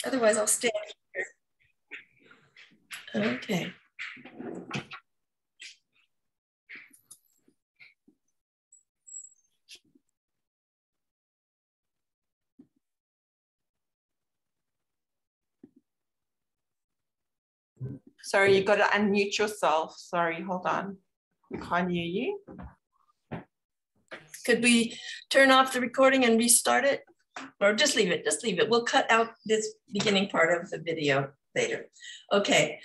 Otherwise, I'll stand here. Okay. Sorry, you got to unmute yourself. Sorry, hold on. We can't hear you. Could we turn off the recording and restart it? Or just leave it, just leave it. We'll cut out this beginning part of the video later. Okay,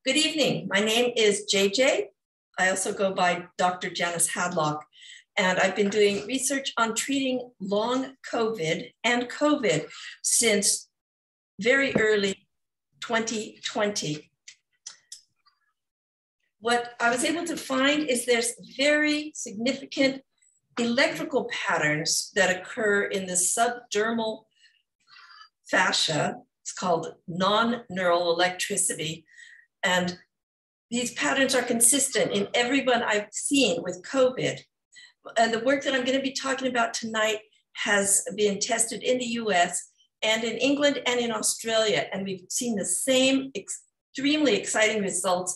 good evening. My name is JJ. I also go by Dr. Janice Hadlock, and I've been doing research on treating long COVID and COVID since very early 2020. What I was able to find is there's very significant electrical patterns that occur in the subdermal fascia. It's called non-neural electricity. And these patterns are consistent in everyone I've seen with COVID. And the work that I'm going to be talking about tonight has been tested in the US and in England and in Australia. And we've seen the same extremely exciting results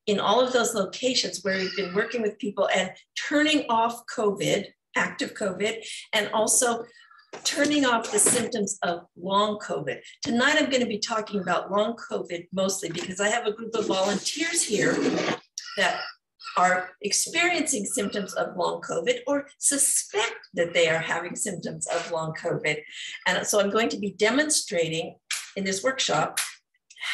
in all of those locations where we've been working with people and turning off COVID, active COVID, and also turning off the symptoms of long COVID. Tonight, I'm going to be talking about long COVID mostly because I have a group of volunteers here that are experiencing symptoms of long COVID or suspect that they are having symptoms of long COVID. And so I'm going to be demonstrating in this workshop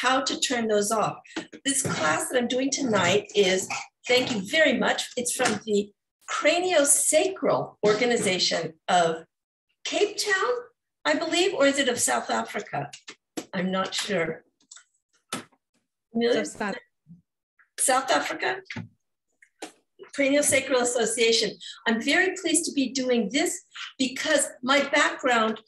how to turn those off. This class that I'm doing tonight is, thank you very much, it's from the Craniosacral organization of Cape Town, I believe, or is it of South Africa? I'm not sure. South Africa? Craniosacral Association. I'm very pleased to be doing this because my background,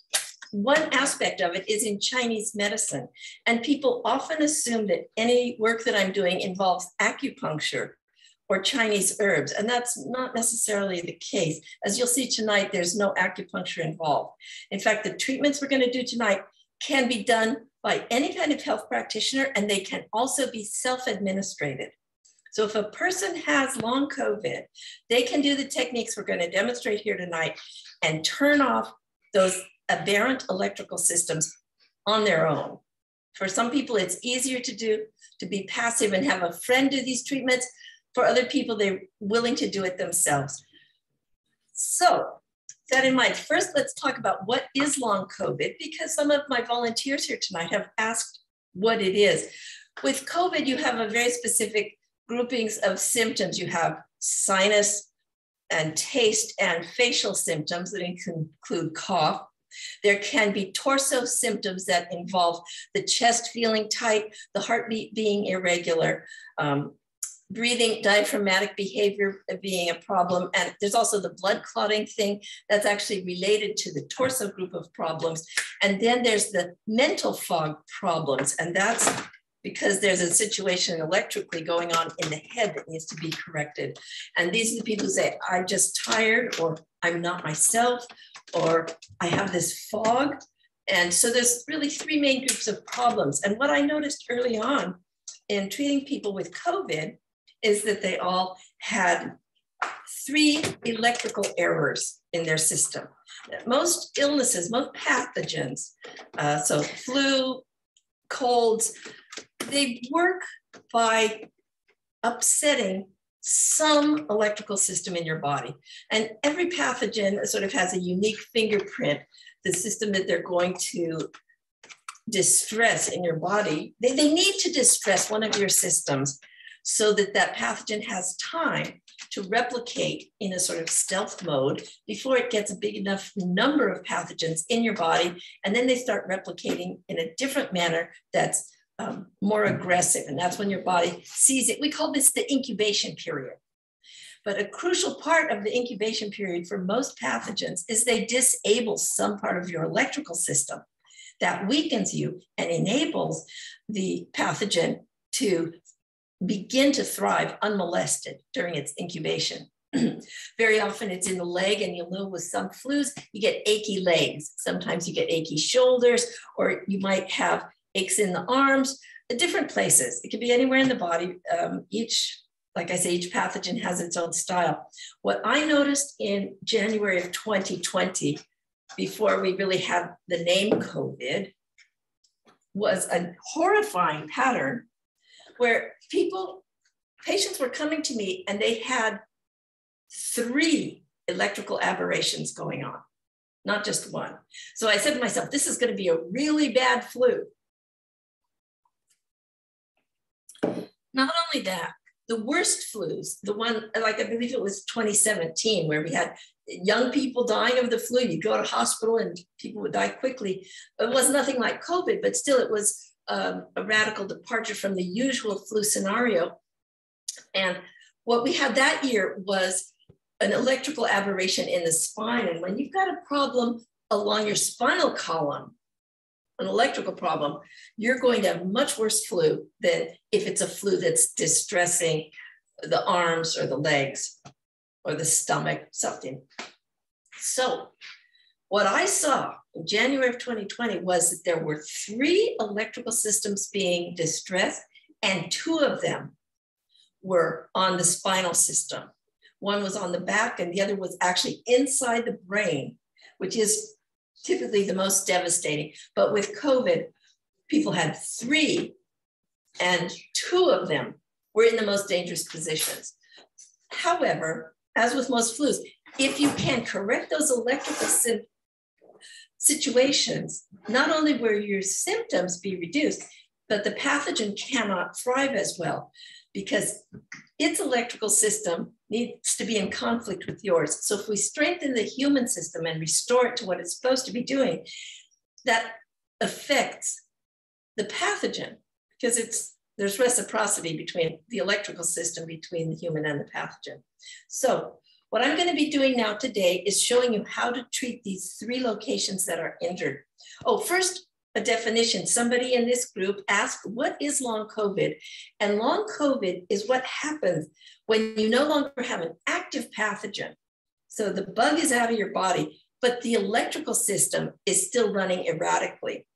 one aspect of it is in Chinese medicine. And people often assume that any work that I'm doing involves acupuncture or Chinese herbs. And that's not necessarily the case. As you'll see tonight, there's no acupuncture involved. In fact, the treatments we're going to do tonight can be done by any kind of health practitioner, and they can also be self-administrated. So if a person has long COVID, they can do the techniques we're going to demonstrate here tonight and turn off those aberrant electrical systems on their own. For some people, it's easier to do, to be passive and have a friend do these treatments. For other people, they're willing to do it themselves. So, that in mind, first let's talk about what is long COVID, because some of my volunteers here tonight have asked what it is. With COVID, you have a very specific groupings of symptoms. You have sinus and taste and facial symptoms that include cough. There can be torso symptoms that involve the chest feeling tight, the heartbeat being irregular, breathing, diaphragmatic behavior being a problem. And there's also the blood clotting thing that's actually related to the torso group of problems. And then there's the mental fog problems. And that's because there's a situation electrically going on in the head that needs to be corrected. And these are the people who say, I'm just tired, or I'm not myself, or I have this fog. And so there's really three main groups of problems. And what I noticed early on in treating people with COVID is that they all had three electrical errors in their system. Most illnesses, most pathogens, so flu, colds, they work by upsetting some electrical system in your body. And every pathogen sort of has a unique fingerprint, the system that they're going to distress in your body. They need to distress one of your systems so that that pathogen has time to replicate in a sort of stealth mode before it gets a big enough number of pathogens in your body. And then they start replicating in a different manner that's more aggressive. And that's when your body sees it. We call this the incubation period. But a crucial part of the incubation period for most pathogens is they disable some part of your electrical system that weakens you and enables the pathogen to begin to thrive unmolested during its incubation. Very often it's in the leg, and you'll know with some flus, you get achy legs. Sometimes you get achy shoulders, or you might have aches in the arms, different places. It can be anywhere in the body. Like I say, each pathogen has its own style. What I noticed in January of 2020, before we really had the name COVID, was a horrifying pattern where patients were coming to me and they had 3 electrical aberrations going on, not just one. So I said to myself, this is going to be a really bad flu. Not only that, the worst flus, the one, like I believe it was 2017, where we had young people dying of the flu. You go to hospital and people would die quickly. It was nothing like COVID, but still it was a radical departure from the usual flu scenario. And what we had that year was an electrical aberration in the spine. And when you've got a problem along your spinal column, an electrical problem, you're going to have much worse flu than if it's a flu that's distressing the arms or the legs or the stomach, something. So what I saw in January of 2020 was that there were 3 electrical systems being distressed, and 2 of them were on the spinal system. One was on the back and the other was actually inside the brain, which is typically the most devastating. But with COVID, people had 3 and 2 of them were in the most dangerous positions. However, as with most flus, if you can correct those electrical situations, not only will your symptoms be reduced, but the pathogen cannot thrive as well because its electrical system needs to be in conflict with yours. So if we strengthen the human system and restore it to what it's supposed to be doing, that affects the pathogen because there's reciprocity between the electrical system, between the human and the pathogen. So what I'm going to be doing now today is showing you how to treat these 3 locations that are injured. Oh, first, a definition. Somebody in this group asked, what is long COVID? And long COVID is what happens when you no longer have an active pathogen. So the bug is out of your body, but the electrical system is still running erratically.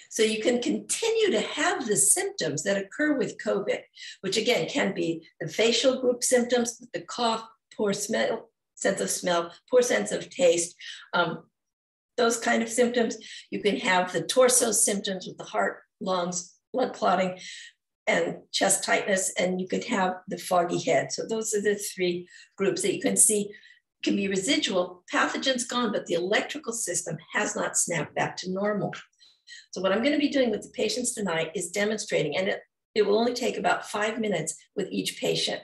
So you can continue to have the symptoms that occur with COVID, which again can be the facial group symptoms, the cough, poor smell, sense of smell, poor sense of taste, those kind of symptoms. You can have the torso symptoms with the heart, lungs, blood clotting, and chest tightness, and you can have the foggy head. So those are the 3 groups that you can see can be residual. Pathogen's gone, but the electrical system has not snapped back to normal. So what I'm going to be doing with the patients tonight is demonstrating, and it will only take about 5 minutes with each patient.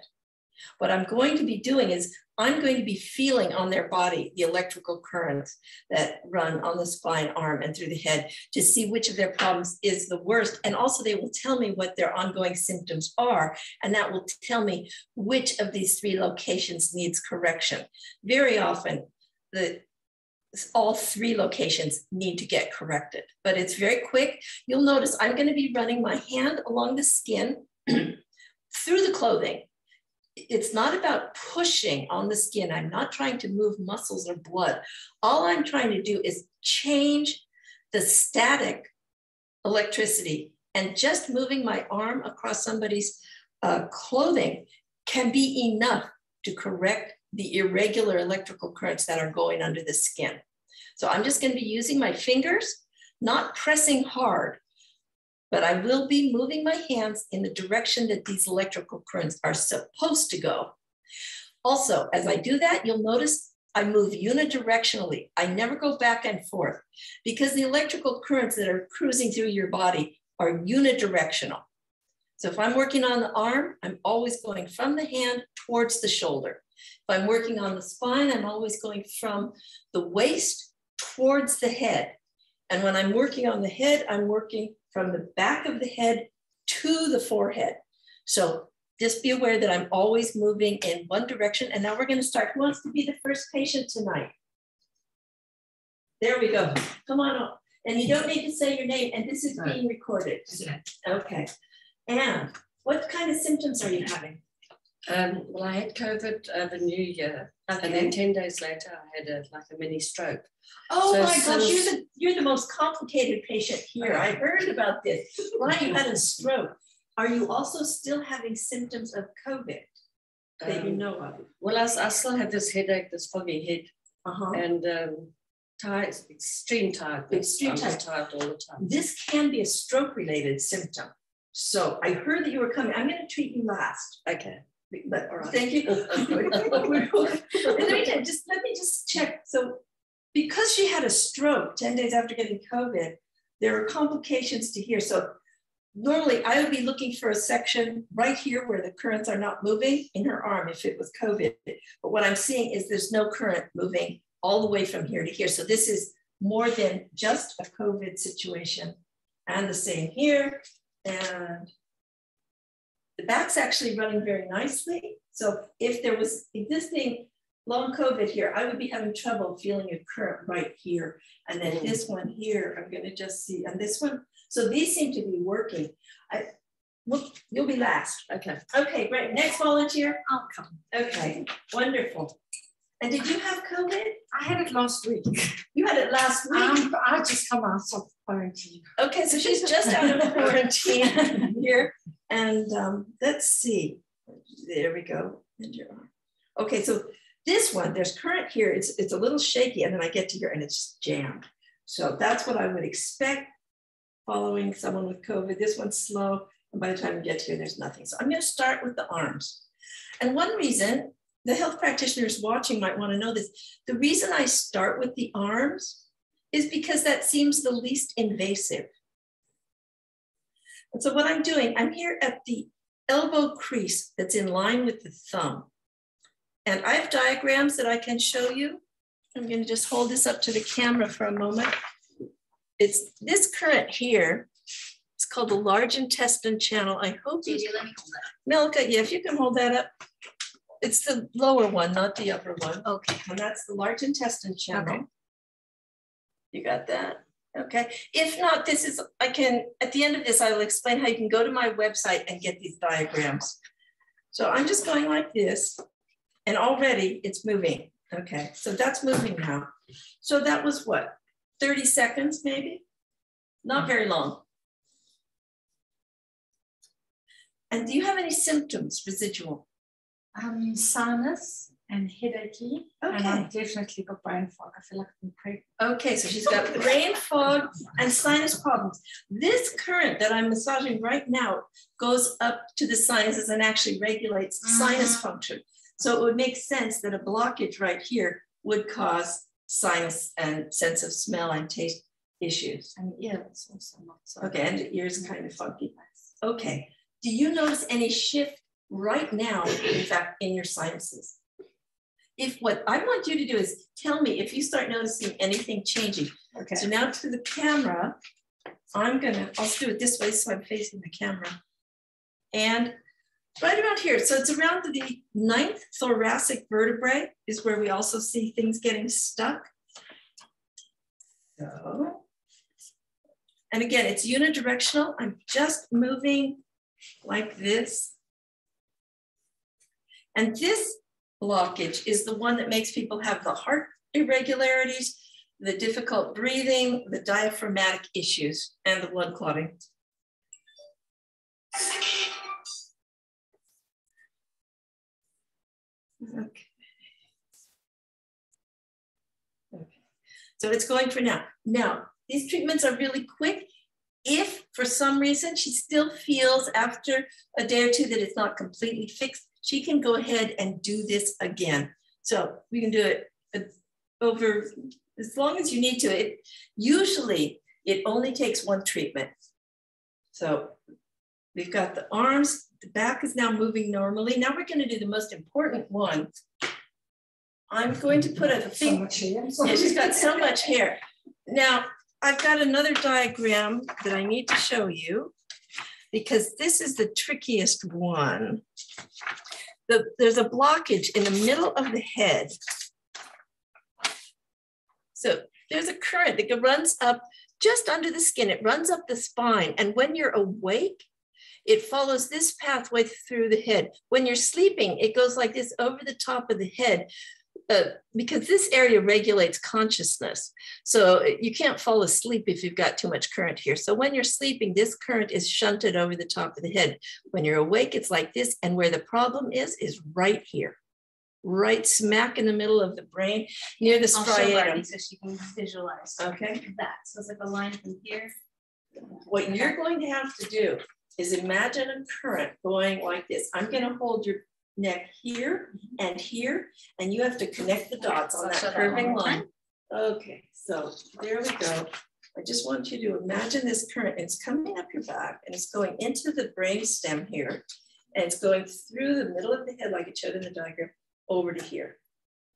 What I'm going to be doing is I'm going to be feeling on their body the electrical currents that run on the spine, arm, and through the head to see which of their problems is the worst. And also they will tell me what their ongoing symptoms are, and that will tell me which of these 3 locations needs correction. Very often, all 3 locations need to get corrected, but it's very quick. You'll notice I'm going to be running my hand along the skin through the clothing. It's not about pushing on the skin. I'm not trying to move muscles or blood. All I'm trying to do is change the static electricity, and just moving my arm across somebody's clothing can be enough to correct the irregular electrical currents that are going under the skin. So I'm just going to be using my fingers, not pressing hard, but I will be moving my hands in the direction that these electrical currents are supposed to go. Also, as I do that, you'll notice I move unidirectionally. I never go back and forth because the electrical currents that are cruising through your body are unidirectional. So if I'm working on the arm, I'm always going from the hand towards the shoulder. If I'm working on the spine, I'm always going from the waist towards the head. And when I'm working on the head, I'm working from the back of the head to the forehead. So just be aware that I'm always moving in one direction. And now we're going to start. Who wants to be the first patient tonight? There we go. Come on up. And you don't need to say your name. And this is being recorded. Okay. And what kind of symptoms are you having? Well, I had COVID the New Year, and then 10 days later, I had a mini stroke. Oh So my gosh, since- you're the most complicated patient here. I heard about this. Ryan, you had a stroke. Are you also still having symptoms of COVID that you know of? Well, I still have this headache, this foggy head, and tired, extreme tiredness. Extreme I'm just tired all the time. This can be a stroke-related symptom. So I heard that you were coming. I'm going to treat you last. Okay. But thank you. Let me just check. So because she had a stroke 10 days after getting COVID, there are complications to here. So normally I would be looking for a section right here where the currents are not moving in her arm if it was COVID. But what I'm seeing is there's no current moving all the way from here to here. So this is more than just a COVID situation. And the same here. And the back's actually running very nicely. So if there was existing long COVID here, I would be having trouble feeling a current right here. And then this one here, I'm gonna just see, and this one. So these seem to be working. You'll be last. Okay. Okay, great. Next volunteer. I'll come. Okay, wonderful. And did you have COVID? I had it last week. You had it last week. I just come out of quarantine. Okay, so she's just out of quarantine here. And let's see. There we go. Okay, so this one, there's current here. It's a little shaky, and then I get to here and it's jammed. So that's what I would expect following someone with COVID. This one's slow, and by the time we get to here, there's nothing. So I'm going to start with the arms. And one reason the health practitioners watching might want to know this, the reason I start with the arms is because that seems the least invasive. And so what I'm doing, I'm here at the elbow crease that's in line with the thumb. And I have diagrams that I can show you. I'm going to just hold this up to the camera for a moment. It's this current here. It's called the large intestine channel. I hope you let me hold that. Milka, yeah, if you can hold that up. It's the lower one, not the upper one. Okay, and that's the large intestine channel. Okay. You got that? Okay. If not, this is, I can, at the end of this, I will explain how you can go to my website and get these diagrams. So I'm just going like this, and already it's moving. Okay, so that's moving now. So that was what, 30 seconds maybe? Not very long. And do you have any symptoms, residual? Sinus and headachy. Okay. And I've definitely got brain fog. I feel like I'm pregnant. Okay, so she's got brain fog and sinus problems. This current that I'm massaging right now goes up to the sinuses and actually regulates sinus function. So it would make sense that a blockage right here would cause sinus and sense of smell and taste issues. And ears also not so. Okay, and the ears kind of funky. Okay, do you notice any shift right now, in fact, in your sinuses? If what I want you to do is tell me if you start noticing anything changing. Okay. So now to the camera, I'll do it this way so I'm facing the camera. And right around here, so it's around the 9th thoracic vertebrae is where we also see things getting stuck. So, and again, it's unidirectional. I'm just moving like this. And this blockage is the one that makes people have the heart irregularities, the difficult breathing, the diaphragmatic issues, and the blood clotting. Okay. So it's going for now. Now, these treatments are really quick. If for some reason she still feels after a day or two that it's not completely fixed, she can go ahead and do this again. So we can do it over as long as you need to. Usually it only takes one treatment. So we've got the arms, the back is now moving normally. Now we're going to do the most important one. I'm going to put a thing. Yeah, she's got so much hair. Now I've got another diagram that I need to show you because this is the trickiest one. There's a blockage in the middle of the head. So there's a current that runs up just under the skin. It runs up the spine. And when you're awake, It follows this pathway through the head. When you're sleeping, it goes like this over the top of the head because this area regulates consciousness. So you can't fall asleep if you've got too much current here. So when you're sleeping, this current is shunted over the top of the head. When you're awake, it's like this. And where the problem is right here, right smack in the middle of the brain, near the striatum. So she can visualize. Okay. That. So it's like a line from here. What you're going to have to do is imagine a current going like this. I'm going to hold your neck here and here, and you have to connect the dots on that curving line. Okay, so there we go. I just want you to imagine this current. It's coming up your back, and it's going into the brain stem here, and it's going through the middle of the head, like it showed in the diagram, over to here.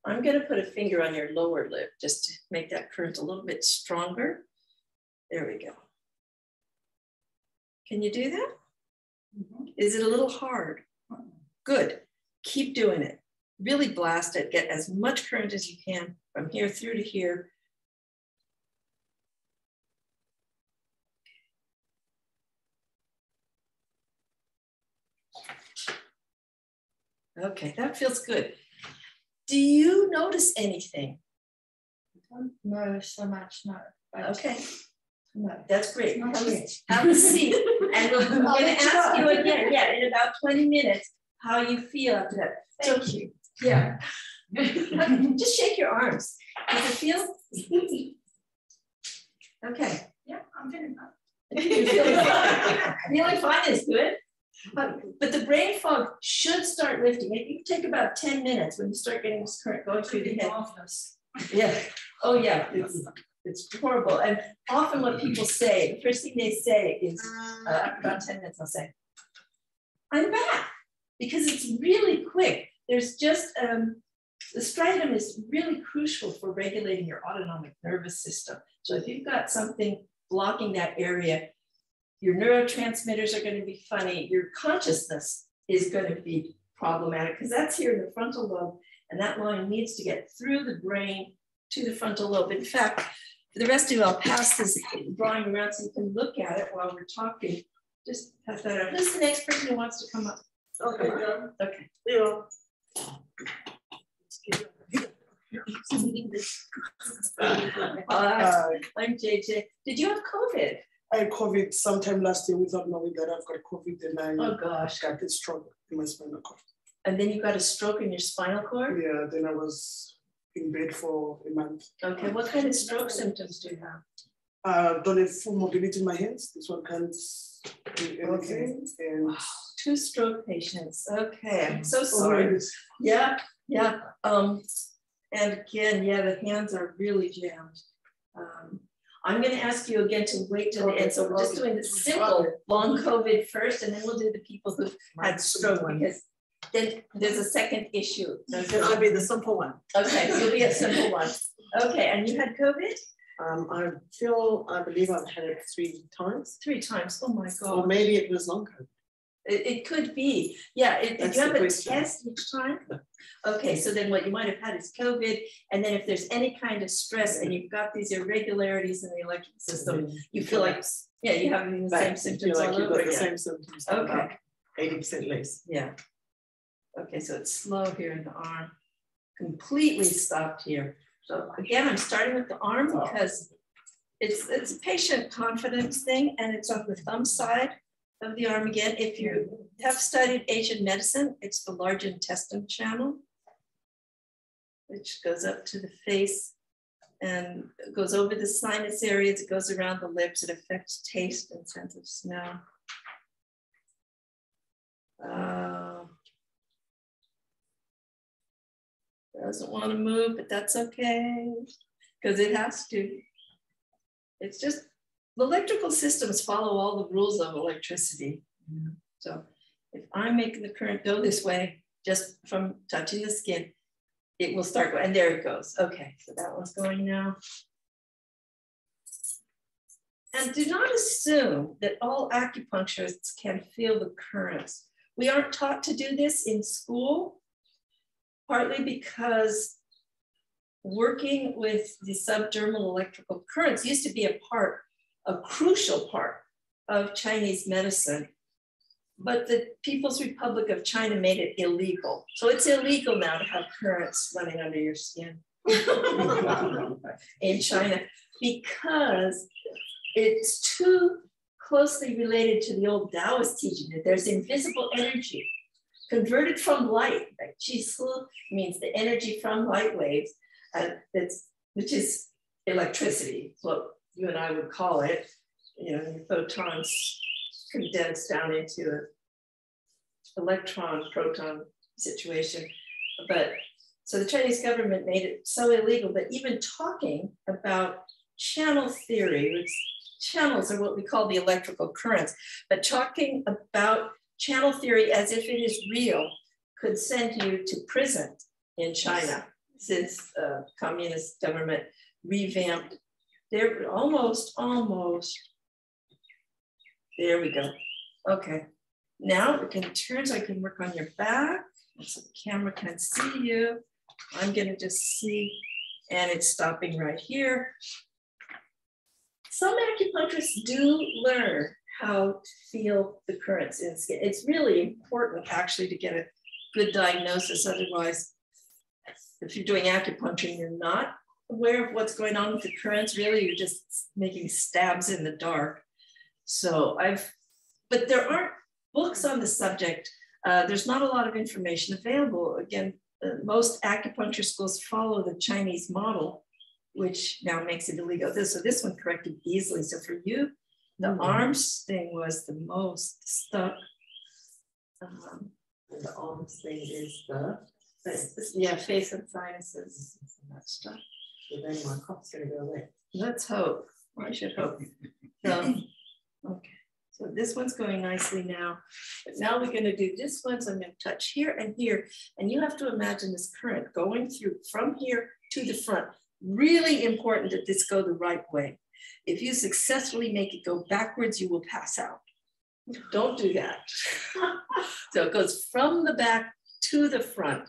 I'm going to put a finger on your lower lip just to make that current a little bit stronger. There we go. Can you do that? Is it a little hard? Good. Keep doing it. Really blast it. Get as much current as you can from here through to here. Okay, that feels good. Do you notice anything? No, so much, no. Okay. No. That's great. Not Have yet. a seat. And we're going to ask you again, in about 20 minutes, how you feel after that. Thank you. Yeah. Just shake your arms. Does it feel? Okay. Yeah, I'm feeling that. You feel fine. Feeling fine is good. But the brain fog should start lifting. It can take about 10 minutes when you start getting this current going through the head. Yeah. Oh, yeah. It's horrible. And often what people say, the first thing they say is, after about 10 minutes, I'll say, I'm back. Because it's really quick. There's just, the striatum is really crucial for regulating your autonomic nervous system. So if you've got something blocking that area, your neurotransmitters are going to be funny. Your consciousness is going to be problematic because that's here in the frontal lobe. And that line needs to get through the brain to the frontal lobe. In fact, for the rest of you, I'll pass this drawing around so you can look at it while we're talking. Just pass that out. Who's the next person who wants to come up? Okay. Okay. Leo. I'm JJ. Did you have COVID? I had COVID sometime last year without knowing that I've got COVID, and I got a stroke in my spinal cord. And then you got a stroke in your spinal cord? Yeah, then I was in bed for a month. Okay, what kind of stroke symptoms do you have? Don't have full mobility in my hands. This one can't do anything. And wow. 2 stroke patients. Okay, I'm so sorry. Yeah. And again, the hands are really jammed. I'm going to ask you again to wait till the end. So we're just doing the simple long COVID first, and then we'll do the people who had stroke because then there's a second issue. That'll be the simple one. Okay, so it'll be a simple one. Okay, and you had COVID? I believe I've had it 3 times. 3 times. Oh my God. Or maybe it was long COVID. It could be. Yeah. Did you have a test each time? No. Okay. So then what you might have had is COVID. And then if there's any kind of stress and you've got these irregularities in the electrical system, you feel like, you have the same symptoms all over again. The same symptoms. Okay. 80% less. Yeah. Okay. So it's slow here in the arm. Completely stopped here. So again, I'm starting with the arm because it's a patient confidence thing and it's on the thumb side of the arm again. If you have studied Asian medicine, it's the large intestine channel, which goes up to the face and goes over the sinus areas. It goes around the lips. It affects taste and sense of smell. Doesn't want to move, but that's okay because it has to. It's just the electrical systems follow all the rules of electricity. So if I'm making the current go this way, just from touching the skin, it will start going, and there it goes. Okay, so that one's going now. And do not assume that all acupuncturists can feel the currents. We aren't taught to do this in school, partly because working with the subdermal electrical currents used to be a crucial part of Chinese medicine. but the People's Republic of China made it illegal. So it's illegal now to have currents running under your skin in China because it's too closely related to the old Taoist teaching that there's invisible energy converted from light. Like Qi means the energy from light waves, which is electricity, what you and I would call it. You know, photons condensed down into an electron proton situation. But so the Chinese government made it so illegal that even talking about channel theory, which channels are what we call the electrical currents, but talking about channel theory as if it is real could send you to prison in China since communist government revamped. They're almost. There we go. Okay. Now we can turn so I can work on your back so the camera can see you. I'm going to just see, and it's stopping right here. Some acupuncturists do learn how to feel the currents in skin. It's really important actually to get a good diagnosis. Otherwise, if you're doing acupuncture and you're not aware of what's going on with the currents, really you're just making stabs in the dark. So but there aren't books on the subject. There's not a lot of information available. Again, most acupuncture schools follow the Chinese model, which now makes it illegal. So this one corrected easily. So for you, the arms thing was the most stuck. The arms thing is yeah, face and sinuses and that stuff. So then my cough's gonna go away. Let's hope. I should hope. So, okay. So this one's going nicely now. But now we're going to do this one. So I'm going to touch here and here. And you have to imagine this current going through from here to the front. Really important that this go the right way. If you successfully make it go backwards, you will pass out. Don't do that. So it goes from the back to the front,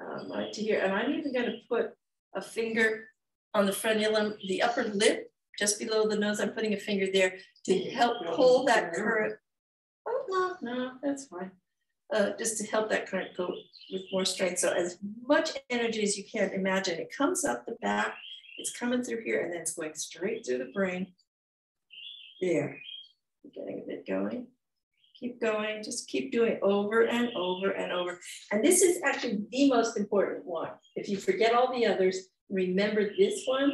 right to here. And I'm even going to put a finger on the frenulum, the upper lip, just below the nose. I'm putting a finger there to help pull that current. Oh, no, that's fine. Just to help that current go with more strength. So as much energy as you can imagine, it comes up the back, it's coming through here, and then it's going straight through the brain. There, getting a bit going. Keep going, just keep doing over and over and over. And this is actually the most important one. If you forget all the others, remember this one,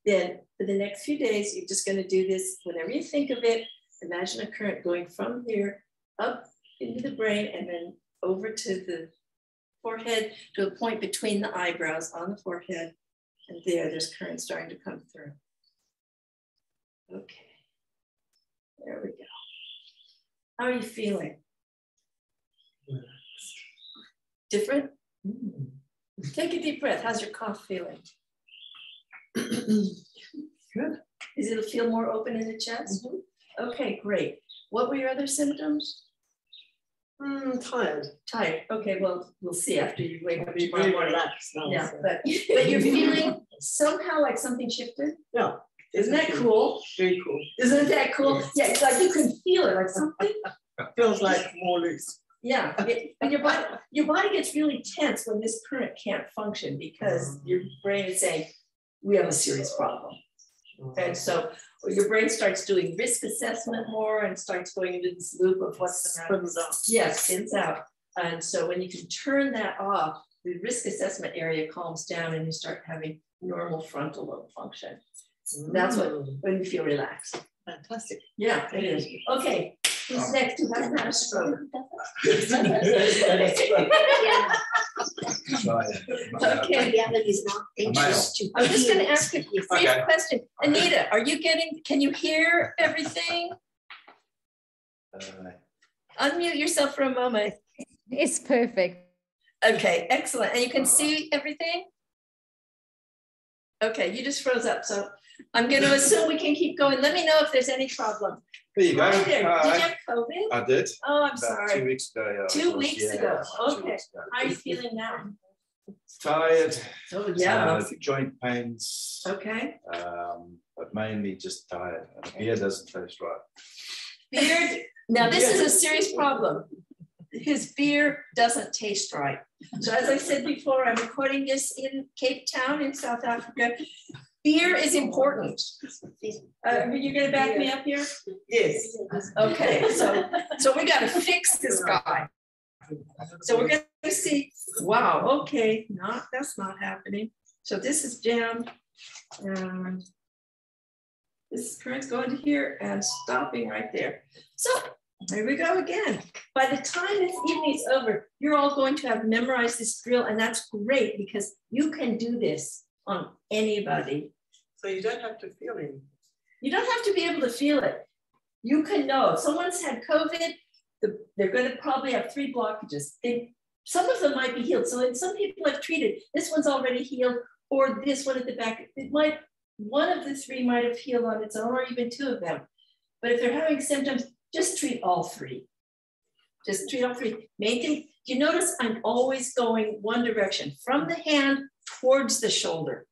then for the next few days, you're just going to do this whenever you think of it. Imagine a current going from here up into the brain and then over to the forehead to a point between the eyebrows on the forehead. And there's current starting to come through. Okay, there we go. How are you feeling? Different? Take a deep breath. How's your cough feeling? Good. Does it feel more open in the chest? Mm-hmm. Okay, great. What were your other symptoms? Tired. Tired. Okay, well, we'll see after you wake up tomorrow Very morning. relaxed now. Yeah, So. but you're feeling somehow like something shifted? Yeah. Isn't that cool? Very cool. Isn't that cool? Yeah, it's like you can feel it, like something. Feels like more loose. Yeah, and your body gets really tense when this current can't function because your brain is saying, we have a serious problem. And so your brain starts doing risk assessment more and starts going into this loop of what's the matter. Yes, spins out. And so when you can turn that off, the risk assessment area calms down and you start having normal frontal lobe function. That's when you feel relaxed. Fantastic. Yeah, it is. Okay, who's next? Who hasn't had a stroke? Okay. Reality is not anxious to. I'm just going to ask a brief question. Anita, can you hear everything? Unmute yourself for a moment. It's perfect. Okay, excellent. And you can see everything? Okay, you just froze up. So I'm going to assume we can keep going. Let me know if there's any problem. There you go. Hi there. Did you have COVID? I did. Oh, I'm About sorry. 2 weeks ago. Yeah, 2 weeks ago. about 2 Okay. weeks ago. How are you feeling now? Tired. Oh, yeah. Joint pains. Okay. But mainly just tired. And the beer doesn't taste right. Beard Now, this is a serious problem. His beer doesn't taste right. So as I said before, I'm recording this in Cape Town in South Africa. Beer is important. Are you gonna back me up here? Yes. Okay, so we gotta fix this guy. So we're gonna see, wow, okay, that's not happening. So this is jammed and this current's going to here and stopping right there. So here we go again. By the time this evening is over, you're all going to have memorized this drill, and that's great because you can do this on anybody. So you don't have to feel it. You don't have to be able to feel it. You can know if someone's had COVID, they're going to probably have 3 blockages. Some of them might be healed. So some people have treated, this one's already healed, or this one at the back. One of the 3 might have healed on its own, or even 2 of them. But if they're having symptoms, just treat all 3. Just treat all 3. Main thing, you notice I'm always going one direction, from the hand towards the shoulder.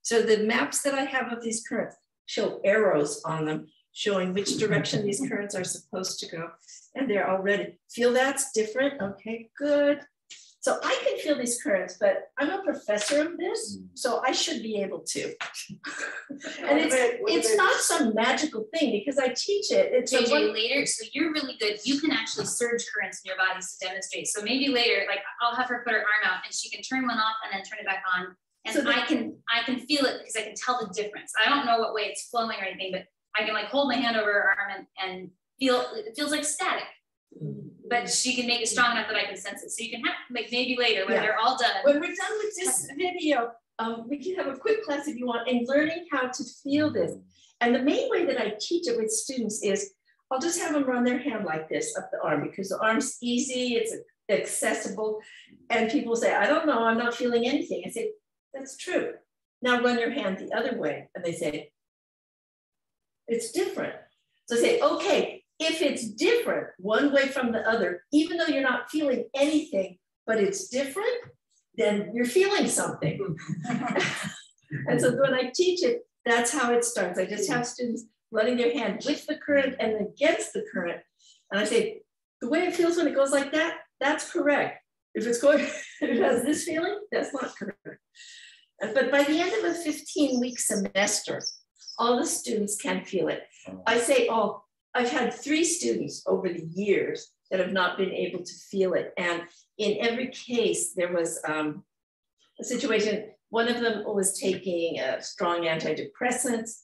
So the maps that I have of these currents show arrows on them, showing which direction these currents are supposed to go. And they're already, feel that's different? Okay, good. So I can feel these currents, but I'm a professor of this, so I should be able to. And it's not some magical thing because I teach it. It's JJ, later, so you're really good. You can actually surge currents in your bodies to demonstrate. So maybe later, like I'll have her put her arm out and she can turn one off and then turn it back on. And so I can feel it because I can tell the difference. I don't know what way it's flowing or anything, but I can like hold my hand over her arm and feel, it feels like static. But she can make it strong enough that I can sense it. So you can have, like maybe later when they're all done. When we're done with this video, we can have a quick class if you want in learning how to feel this. And the main way that I teach it with students is I'll just have them run their hand like this up the arm because the arm's easy, it's accessible. And people say, I don't know, I'm not feeling anything. I say, that's true. Now run your hand the other way. And they say, it's different. So I say, okay, if it's different one way from the other, even though you're not feeling anything, but it's different, then you're feeling something. And so when I teach it, that's how it starts. I just have students running their hand with the current and against the current. And I say, the way it feels when it goes like that, that's correct. If it's going, if it has this feeling, that's not correct. But by the end of a 15-week semester, all the students can feel it. I say, oh, I've had 3 students over the years that have not been able to feel it. And in every case, there was a situation, one of them was taking strong antidepressants.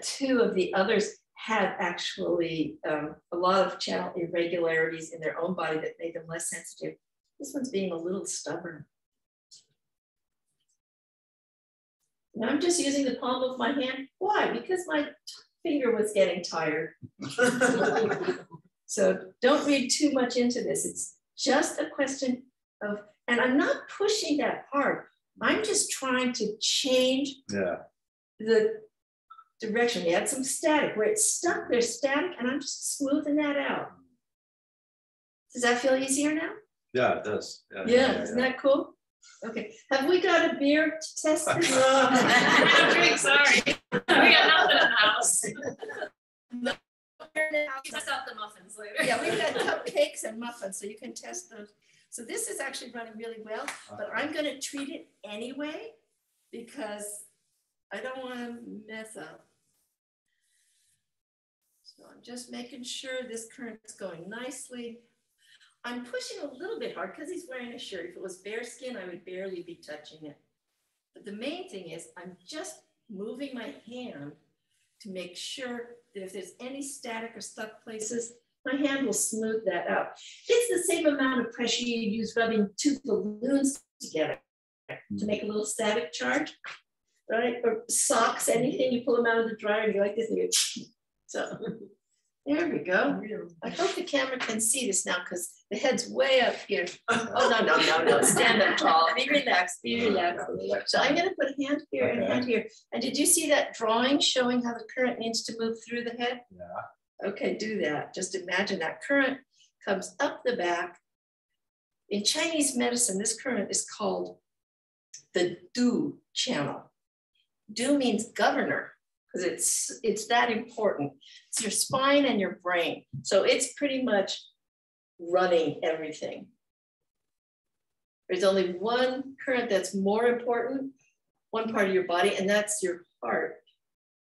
2 of the others had actually a lot of channel irregularities in their own body that made them less sensitive. This one's being a little stubborn. And I'm just using the palm of my hand. Why? Because my finger was getting tired. So don't read too much into this. It's just a question of, and I'm not pushing that hard. I'm just trying to change the direction. We had some static where it's stuck, there's static, and I'm just smoothing that out. Does that feel easier now? Yeah, it does. Yeah, isn't that cool? Okay, have we got a beer to test this? I don't drink, sorry. We got nothing in the house. No. You test out the muffins later. Yeah, we've got cupcakes and muffins, so you can test those. So this is actually running really well, but I'm going to treat it anyway because I don't want to mess up. So I'm just making sure this current is going nicely. I'm pushing a little bit hard because he's wearing a shirt. If it was bare skin, I would barely be touching it. But the main thing is I'm just moving my hand to make sure that if there's any static or stuck places, my hand will smooth that out. It's the same amount of pressure you use rubbing 2 balloons together to make a little static charge, right? Or socks, anything, you pull them out of the dryer and you like this and you so there we go. I hope the camera can see this now because the head's way up here. Oh, no, stand up tall, be relaxed, be relaxed. So I'm gonna put a hand here and hand here. And did you see that drawing showing how the current needs to move through the head? Yeah. Okay, do that. Just imagine that current comes up the back. In Chinese medicine, this current is called the Du channel. Du means governor. because it's that important. It's your spine and your brain. So it's pretty much running everything. There's only one current that's more important, one part of your body, and that's your heart.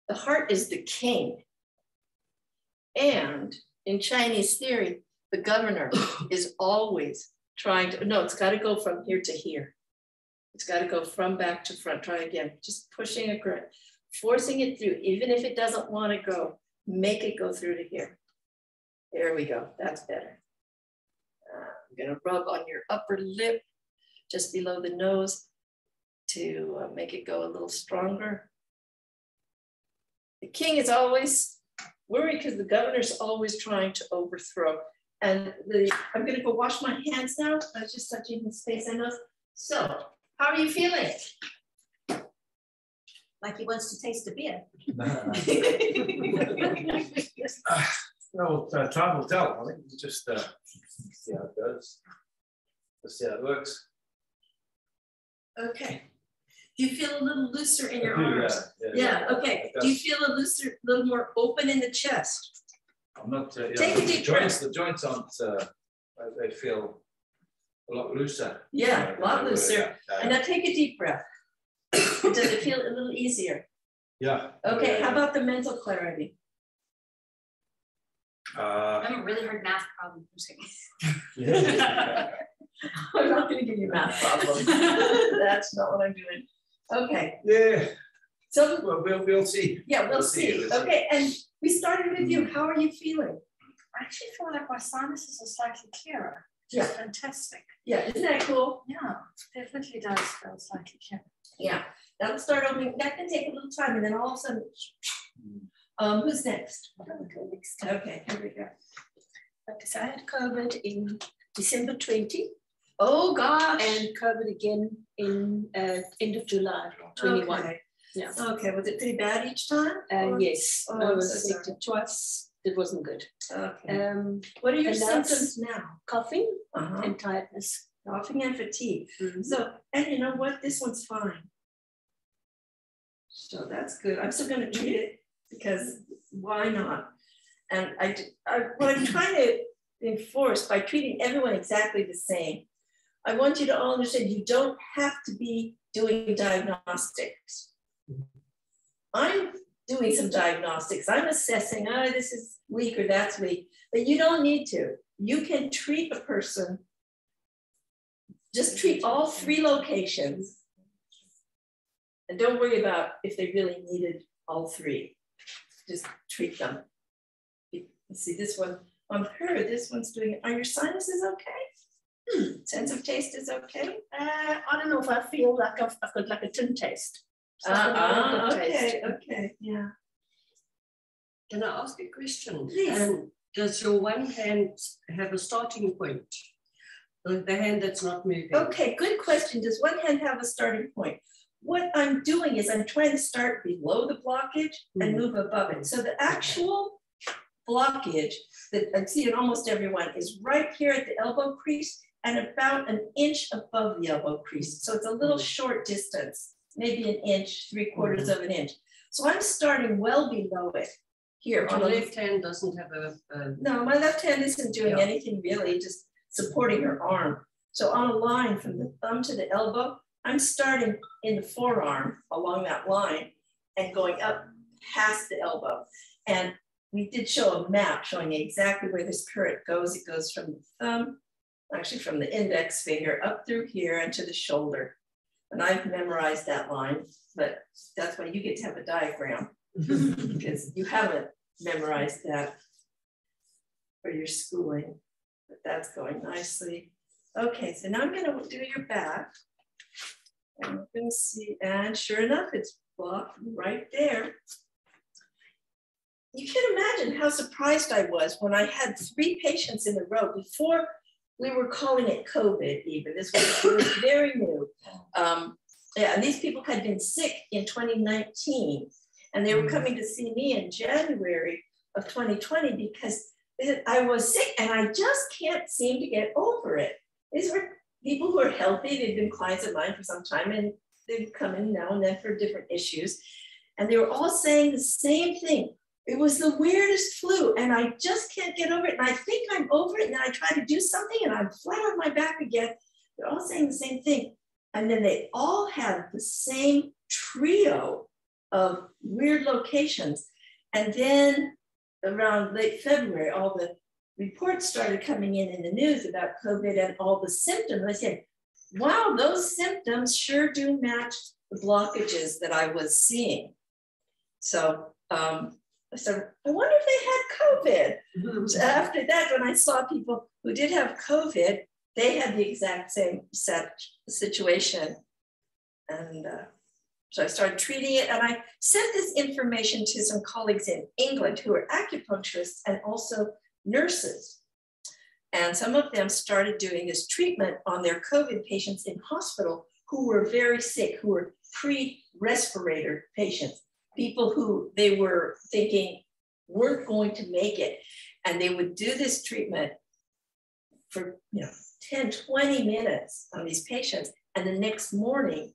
The heart is the king. And in Chinese theory, the governor is always trying to, no, it's got to go from here to here. It's got to go from back to front. Try again, just pushing a current, forcing it through, even if it doesn't want to go, make it go through to here. There we go, that's better. I'm gonna rub on your upper lip, just below the nose to make it go a little stronger. The king is always worried because the governor's always trying to overthrow. And I'm gonna go wash my hands now. I was just touching his face and nose. So, how are you feeling? Like he wants to taste a beer. Well, time will tell. I think we'll just see how it goes. Let's see how it works. Okay. Do you feel a little looser in your I do, arms? Yeah, okay. Do you feel a little more open in the chest? I'm not. Take a deep breath. The joints aren't. They feel a lot looser. Yeah, a lot looser. And now take a deep breath. Does it feel a little easier? Yeah. Okay. How about the mental clarity? I have a really hard math problem. I'm just kidding. Yeah. I'm not going to give you math problems. That's not what I'm doing. Okay. Yeah. So well, we'll see. Yeah, we'll see. Okay, and we started with you. How are you feeling? I actually feel like my sinuses are slightly clearer. Yeah. Fantastic. Yeah, isn't that cool? Yeah, definitely does feel slightly clearer. Yeah, that'll start opening. That can take a little time, and then all of a sudden, who's next? Okay, here we go. Because I had COVID in December 20. Oh gosh. And COVID again in end of July 21. Okay. Yeah. Okay, was it pretty bad each time? Yes, Oh, I I'm was so affected twice. It wasn't good. Okay. What are your and that's symptoms now? Coughing and tiredness. Coughing and fatigue. So, and you know what? This one's fine. So that's good. I'm still going to treat it because why not? And what I'm trying to enforce by treating everyone exactly the same, I want you to all understand you don't have to be doing diagnostics. I'm doing some diagnostics. I'm assessing, this is weak or that's weak, but you don't need to. You can treat a person, just treat all 3 locations and don't worry about if they really needed all 3. Just treat them. See this one on her, this one's doing, are your sinuses okay? Sense of taste is okay? I don't know if I feel like I've got like a tin taste. Okay, yeah. Can I ask a question? Please. Does your one hand have a starting point? The hand that's not moving? Okay, good question. Does one hand have a starting point? What I'm doing is I'm trying to start below the blockage and move above it. So the actual blockage that I see in almost everyone is right here at the elbow crease and about an inch above the elbow crease. So it's a little short distance, maybe an inch, 3/4 of an inch. So I'm starting well below it here. Your left hand doesn't have a... No, my left hand isn't doing anything really, just supporting her arm. So on a line from the thumb to the elbow, I'm starting in the forearm along that line and going up past the elbow. And we did show a map showing exactly where this current goes. It goes from the thumb, actually from the index finger up through here and to the shoulder. And I've memorized that line, but that's why you get to have a diagram because you haven't memorized that for your schooling, but that's going nicely. Okay, so now I'm gonna do your back. And we're gonna see, and sure enough, it's blocked right there. You can imagine how surprised I was when I had 3 patients in a row before we were calling it COVID even. This was very new. And these people had been sick in 2019 and they were coming to see me in January of 2020 because I was sick and I just can't seem to get over it. These were people who are healthy. They'd been clients of mine for some time and they'd come in now and then for different issues. And they were all saying the same thing. It was the weirdest flu, and I just can't get over it. And I think I'm over it, and then I try to do something, and I'm flat on my back again. They're all saying the same thing. And then they all had the same trio of weird locations. And then around late February, all the reports started coming in the news about COVID and all the symptoms. I said, wow, those symptoms sure do match the blockages that I was seeing. So I said, I wonder if they had COVID. So after that, when I saw people who did have COVID, they had the exact same situation. And so I started treating it, and I sent this information to some colleagues in England who are acupuncturists and also nurses. And some of them started doing this treatment on their COVID patients in hospital who were very sick, who were pre-respirator patients, people who they were thinking weren't going to make it. And they would do this treatment for 10, 20 minutes on these patients. And the next morning,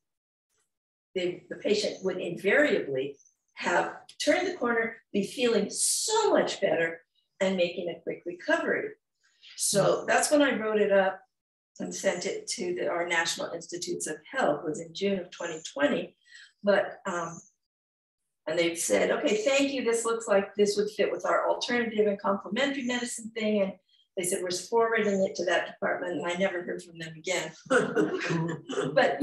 the patient would invariably have turned the corner, be feeling so much better and making a quick recovery. So that's when I wrote it up and sent it to our National Institutes of Health. It was in June of 2020. But, and they said, okay, thank you. This looks like this would fit with our alternative and complementary medicine thing. And they said, we're forwarding it to that department, and I never heard from them again. But,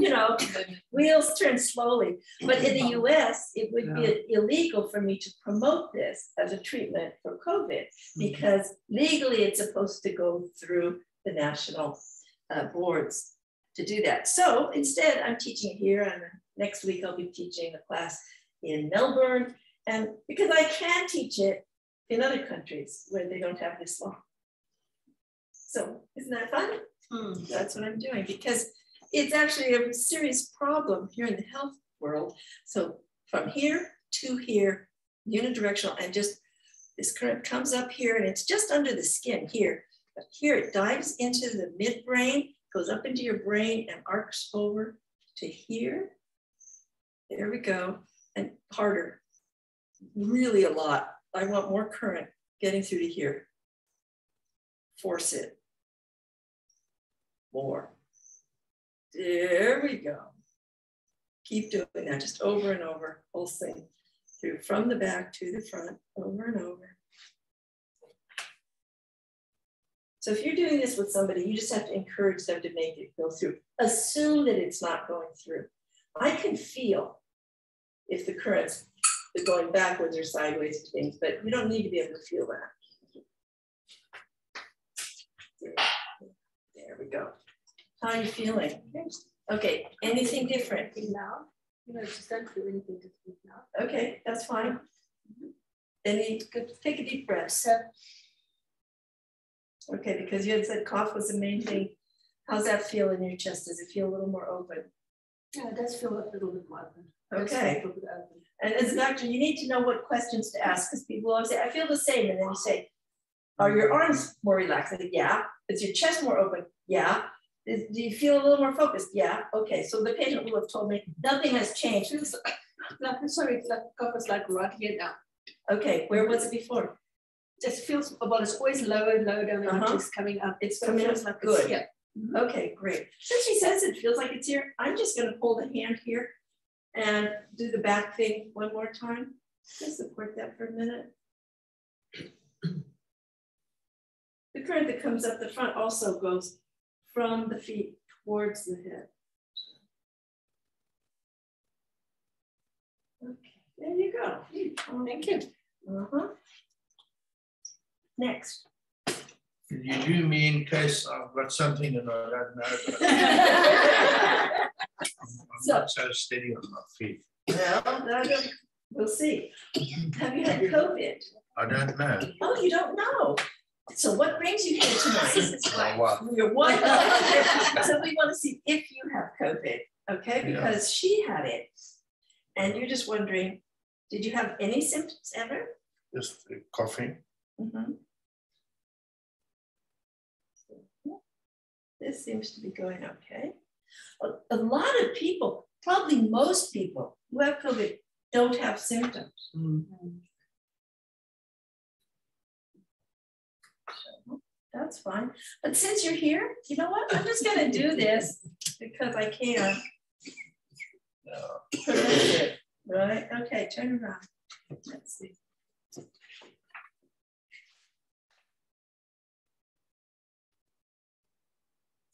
wheels turn slowly. But in the US, it would be illegal for me to promote this as a treatment for COVID, because legally it's supposed to go through the national boards to do that. So instead, I'm teaching it here, and next week I'll be teaching a class in Melbourne, and because I can teach it in other countries where they don't have this law. So isn't that fun? That's what I'm doing, because it's actually a serious problem here in the health world. So from here to here, unidirectional, and just this current comes up here, and it's just under the skin here. But here it dives into the midbrain, goes up into your brain and arcs over to here. There we go. And harder, really a lot. I want more current getting through to here. Force it. More. There we go. Keep doing that, just over and over, pulsing through from the back to the front, over and over. So if you're doing this with somebody, you just have to encourage them to make it go through. Assume that it's not going through. I can feel if the currents are going backwards or sideways to things, but you don't need to be able to feel that. There we go. How are you feeling? Okay, anything different? Now, just don't feel anything different now. Okay, that's fine. Any good, take a deep breath. Okay, because you had said cough was the main thing. How's that feel in your chest? Does it feel a little more open? Yeah, it does feel a little bit more open. Okay. And as a doctor, you need to know what questions to ask, because people always say, I feel the same. And then you say, are your arms more relaxed? I say, yeah. Is your chest more open? Yeah. Do you feel a little more focused? Yeah. Okay. So the patient will have told me nothing has changed. Sorry, the cough is like right here now. Okay. Where was it before? It just feels, well, it's always lower and lower down, and it's coming up. It's coming up. Like good. Yeah. Okay, great. Since she says it feels like it's here, I'm just going to hold a hand here and do the back thing one more time. Just support that for a minute. The current that comes up the front also goes from the feet towards the head. Okay, there you go. Thank you. Next. Can you do me in case I've got something and I don't know? I'm not so steady on my feet. Well, we'll see. Have you had COVID? I don't know. Oh, you don't know. So what brings you here tonight? My wife. Your wife. So we want to see if you have COVID, okay? Because she had it. And you're just wondering, did you have any symptoms ever? Just coughing. This seems to be going okay. A lot of people, probably most people who have COVID don't have symptoms. So that's fine. But since you're here, you know what? I'm just gonna do this because I can. Right? Okay, turn around. Let's see.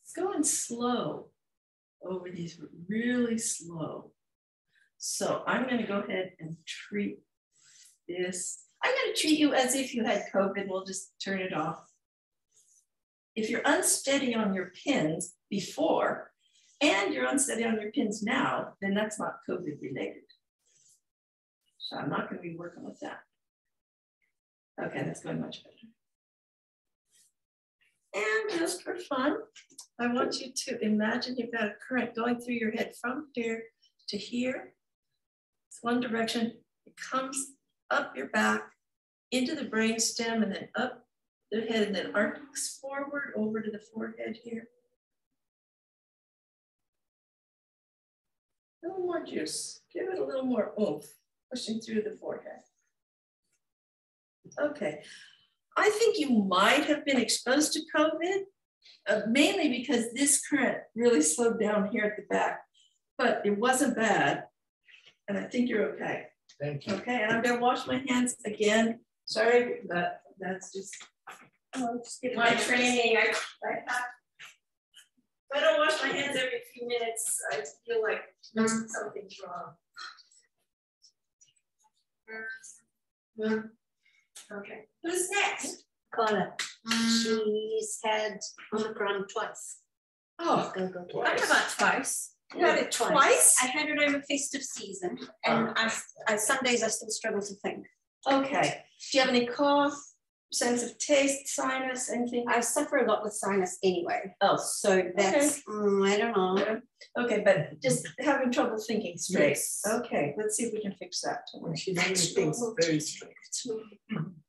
It's going slow over these, really slow. So I'm going to go ahead and treat this. I'm going to treat you as if you had COVID. We'll just turn it off. If you're unsteady on your pins before, and you're unsteady on your pins now, then that's not COVID related. So I'm not going to be working with that. Okay, that's going much better. And just for fun, I want you to imagine you've got a current going through your head from here to here. It's one direction. It comes up your back into the brainstem and then up the head and then arcs forward over to the forehead here. A little more juice. Give it a little more oomph, pushing through the forehead. Okay. I think you might have been exposed to COVID, mainly because this current really slowed down here at the back, but it wasn't bad. And I think you're okay. Thank you. Okay, and I'm gonna wash my hands again. Sorry, but that's just my training. If I don't wash my hands every few minutes, I feel like something's wrong. Okay, who's next? Carla. She's had Omicron twice. Oh, Go I have that twice. you had it twice? I had it over festive season, and I some days I still struggle to think. Okay. Do you have any cough, sense of taste, sinus, anything? I suffer a lot with sinus anyway. Oh, So that's, I don't know. okay, but just having trouble thinking straight. Yes. Okay, let's see if we can fix that. She normally thinks very straight.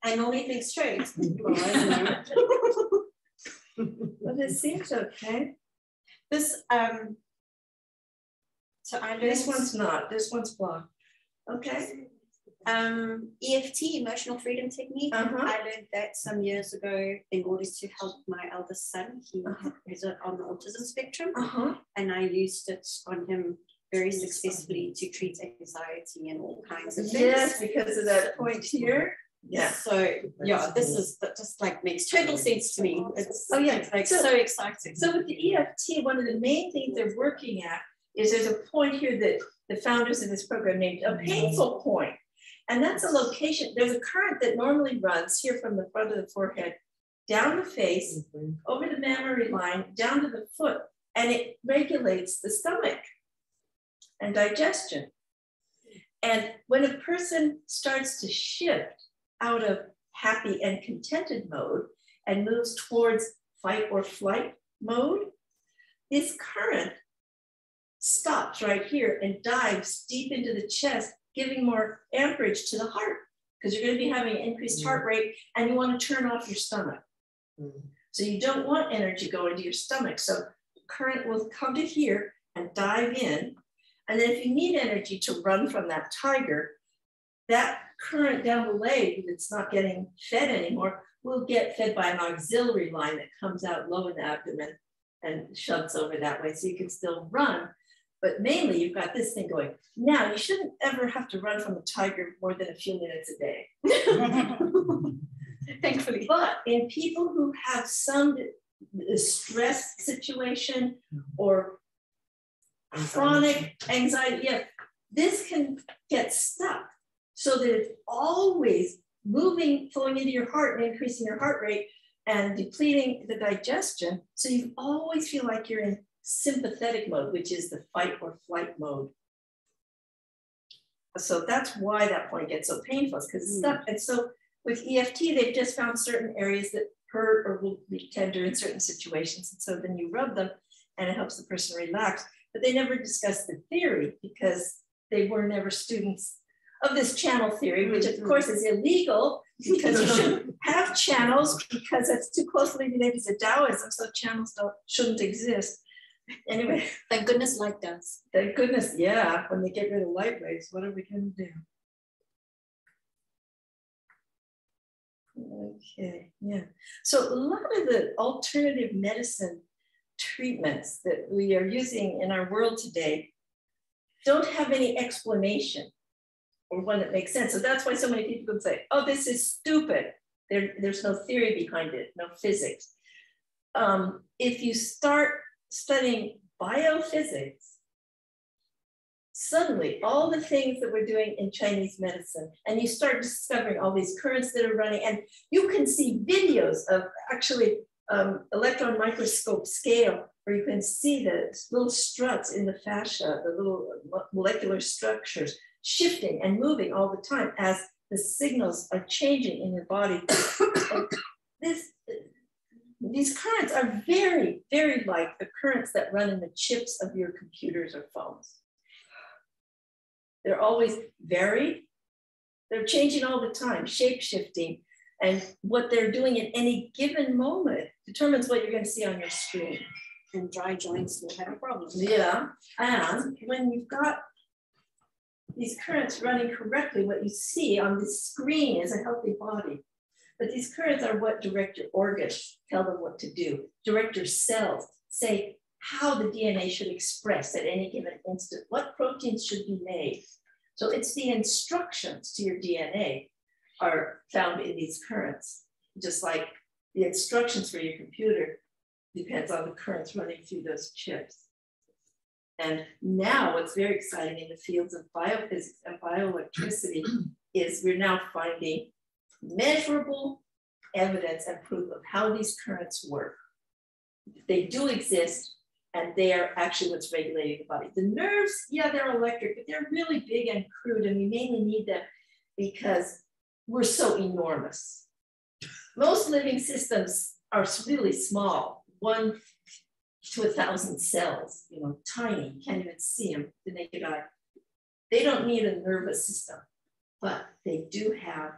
I normally think straight. Well, it seems okay. This, so I learned. This one's not, this one's blocked. Okay. EFT, emotional freedom technique. Uh-huh. I learned that some years ago in order to help my eldest son. He is on the autism spectrum, and I used it on him very successfully to treat anxiety and all kinds of things. Yes, because of that point here. Yeah. So yeah, this is that just like makes total sense to me. It's like So- so exciting. So with the EFT, one of the main things they're working at is there's a point here that the founders of this program named a painful point. And that's a location, there's a current that normally runs here from the front of the forehead, down the face, over the mammary line, down to the foot, and it regulates the stomach and digestion. And when a person starts to shift out of happy and contented mode and moves towards fight or flight mode, this current stops right here and dives deep into the chest, giving more amperage to the heart, because you're going to be having an increased heart rate and you want to turn off your stomach. So you don't want energy going to your stomach. So current will come to here and dive in. And then if you need energy to run from that tiger, that current down the leg that's not getting fed anymore will get fed by an auxiliary line that comes out low in the abdomen and shoves over that way. So you can still run. But mainly you've got this thing going. Now you shouldn't ever have to run from a tiger more than a few minutes a day. Thankfully. But in people who have some stress situation or chronic anxiety, yeah, this can get stuck so that it's always moving, flowing into your heart and increasing your heart rate and depleting the digestion. So you always feel like you're in sympathetic mode, which is the fight or flight mode. So that's why that point gets so painful, because it's stuck. And so with EFT, they've just found certain areas that hurt or will be tender in certain situations. And so then you rub them and it helps the person relax. But they never discussed the theory because they were never students of this channel theory, which of course is illegal because you shouldn't have channels because it's too closely related to Taoism. So channels shouldn't exist. Anyway, Thank goodness light does. thank goodness, yeah, when they get rid of light waves, what are we gonna do? Okay, yeah. So a lot of the alternative medicine treatments that we are using in our world today don't have any explanation or one that makes sense. So that's why so many people can say, oh, this is stupid. There's no theory behind it, no physics. If you start studying biophysics, suddenly all the things that we're doing in Chinese medicine, and you start discovering all these currents that are running, and you can see videos of actually electron microscope scale, where you can see the little struts in the fascia, the little molecular structures shifting and moving all the time as the signals are changing in your body. These currents are very, very like the currents that run in the chips of your computers or phones. They're always varied. They're changing all the time, shape-shifting. And what they're doing at any given moment determines what you're going to see on your screen. And dry joints will have a problem. Yeah, and when you've got these currents running correctly, what you see on the screen is a healthy body. But these currents are what direct your organs, tell them what to do. Direct your cells, say how the DNA should express at any given instant, what proteins should be made. So it's the instructions to your DNA are found in these currents, just like the instructions for your computer depends on the currents running through those chips. And now what's very exciting in the fields of biophysics and bioelectricity is we're now finding measurable evidence and proof of how these currents work. They do exist, and they are actually what's regulating the body. The nerves, yeah, they're electric, but they're really big and crude, and we mainly need them because we're so enormous. Most living systems are really small, 1 to 1,000 cells, you know, tiny, you can't even see them with the naked eye. They don't need a nervous system, but they do have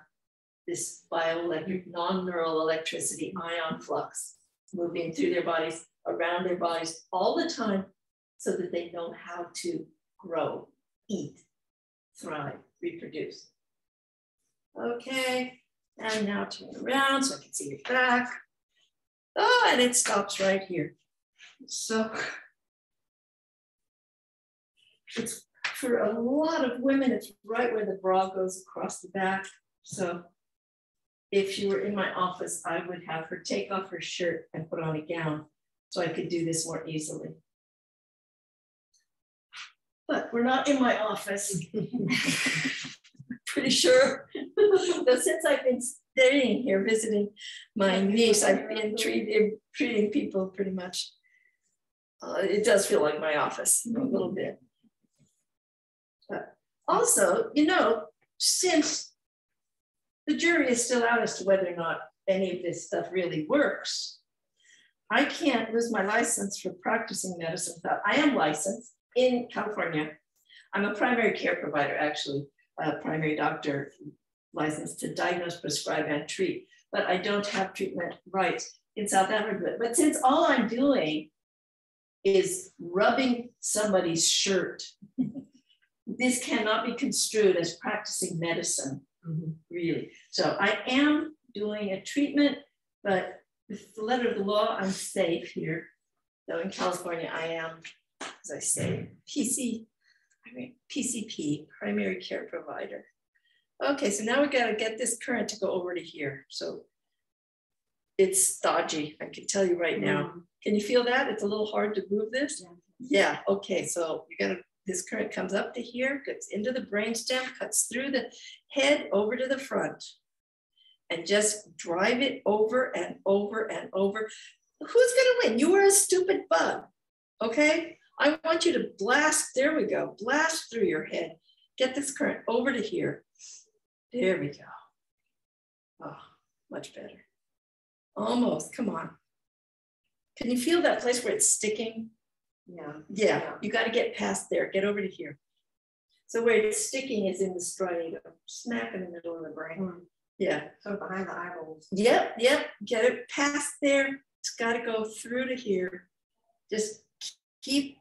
this bioelectric, non-neural electricity, ion flux moving through their bodies, around their bodies all the time, so that they know how to grow, eat, thrive, reproduce. Okay, and now turn around so I can see your back. Oh, and it stops right here. So it's for a lot of women, it's right where the bra goes across the back. So if you were in my office, I would have her take off her shirt and put on a gown so I could do this more easily. But we're not in my office. Pretty sure. But since I've been staying here visiting my niece, I've been treating people pretty much. It does feel like my office a little bit. But also, you know, since the jury is still out as to whether or not any of this stuff really works, I can't lose my license for practicing medicine without, I am licensed in California. I'm a primary care provider, actually, a primary doctor licensed to diagnose, prescribe, and treat, but I don't have treatment rights in South Africa. But since all I'm doing is rubbing somebody's shirt, this cannot be construed as practicing medicine, really. So I am doing a treatment, but with the letter of the law, I'm safe here. Though in California, I am, as I say, PCP, primary care provider. Okay, so now we gotta get this current to go over to here. So it's stodgy, I can tell you right now. Can you feel that? It's a little hard to move this? Yeah, okay, so you gotta, this current comes up to here, gets into the brainstem, cuts through the head over to the front, and just drive it over and over and over. Who's gonna win? You are a stupid bug, okay? I want you to blast, there we go, blast through your head. Get this current over to here. There we go. Oh, much better. Almost, come on. Can you feel that place where it's sticking? Yeah, you gotta get past there, get over to here. So where it's sticking is in the striatum, smack in the middle of the brain. Yeah. So behind the eyeballs. Yep, get it past there. It's gotta go through to here. Just keep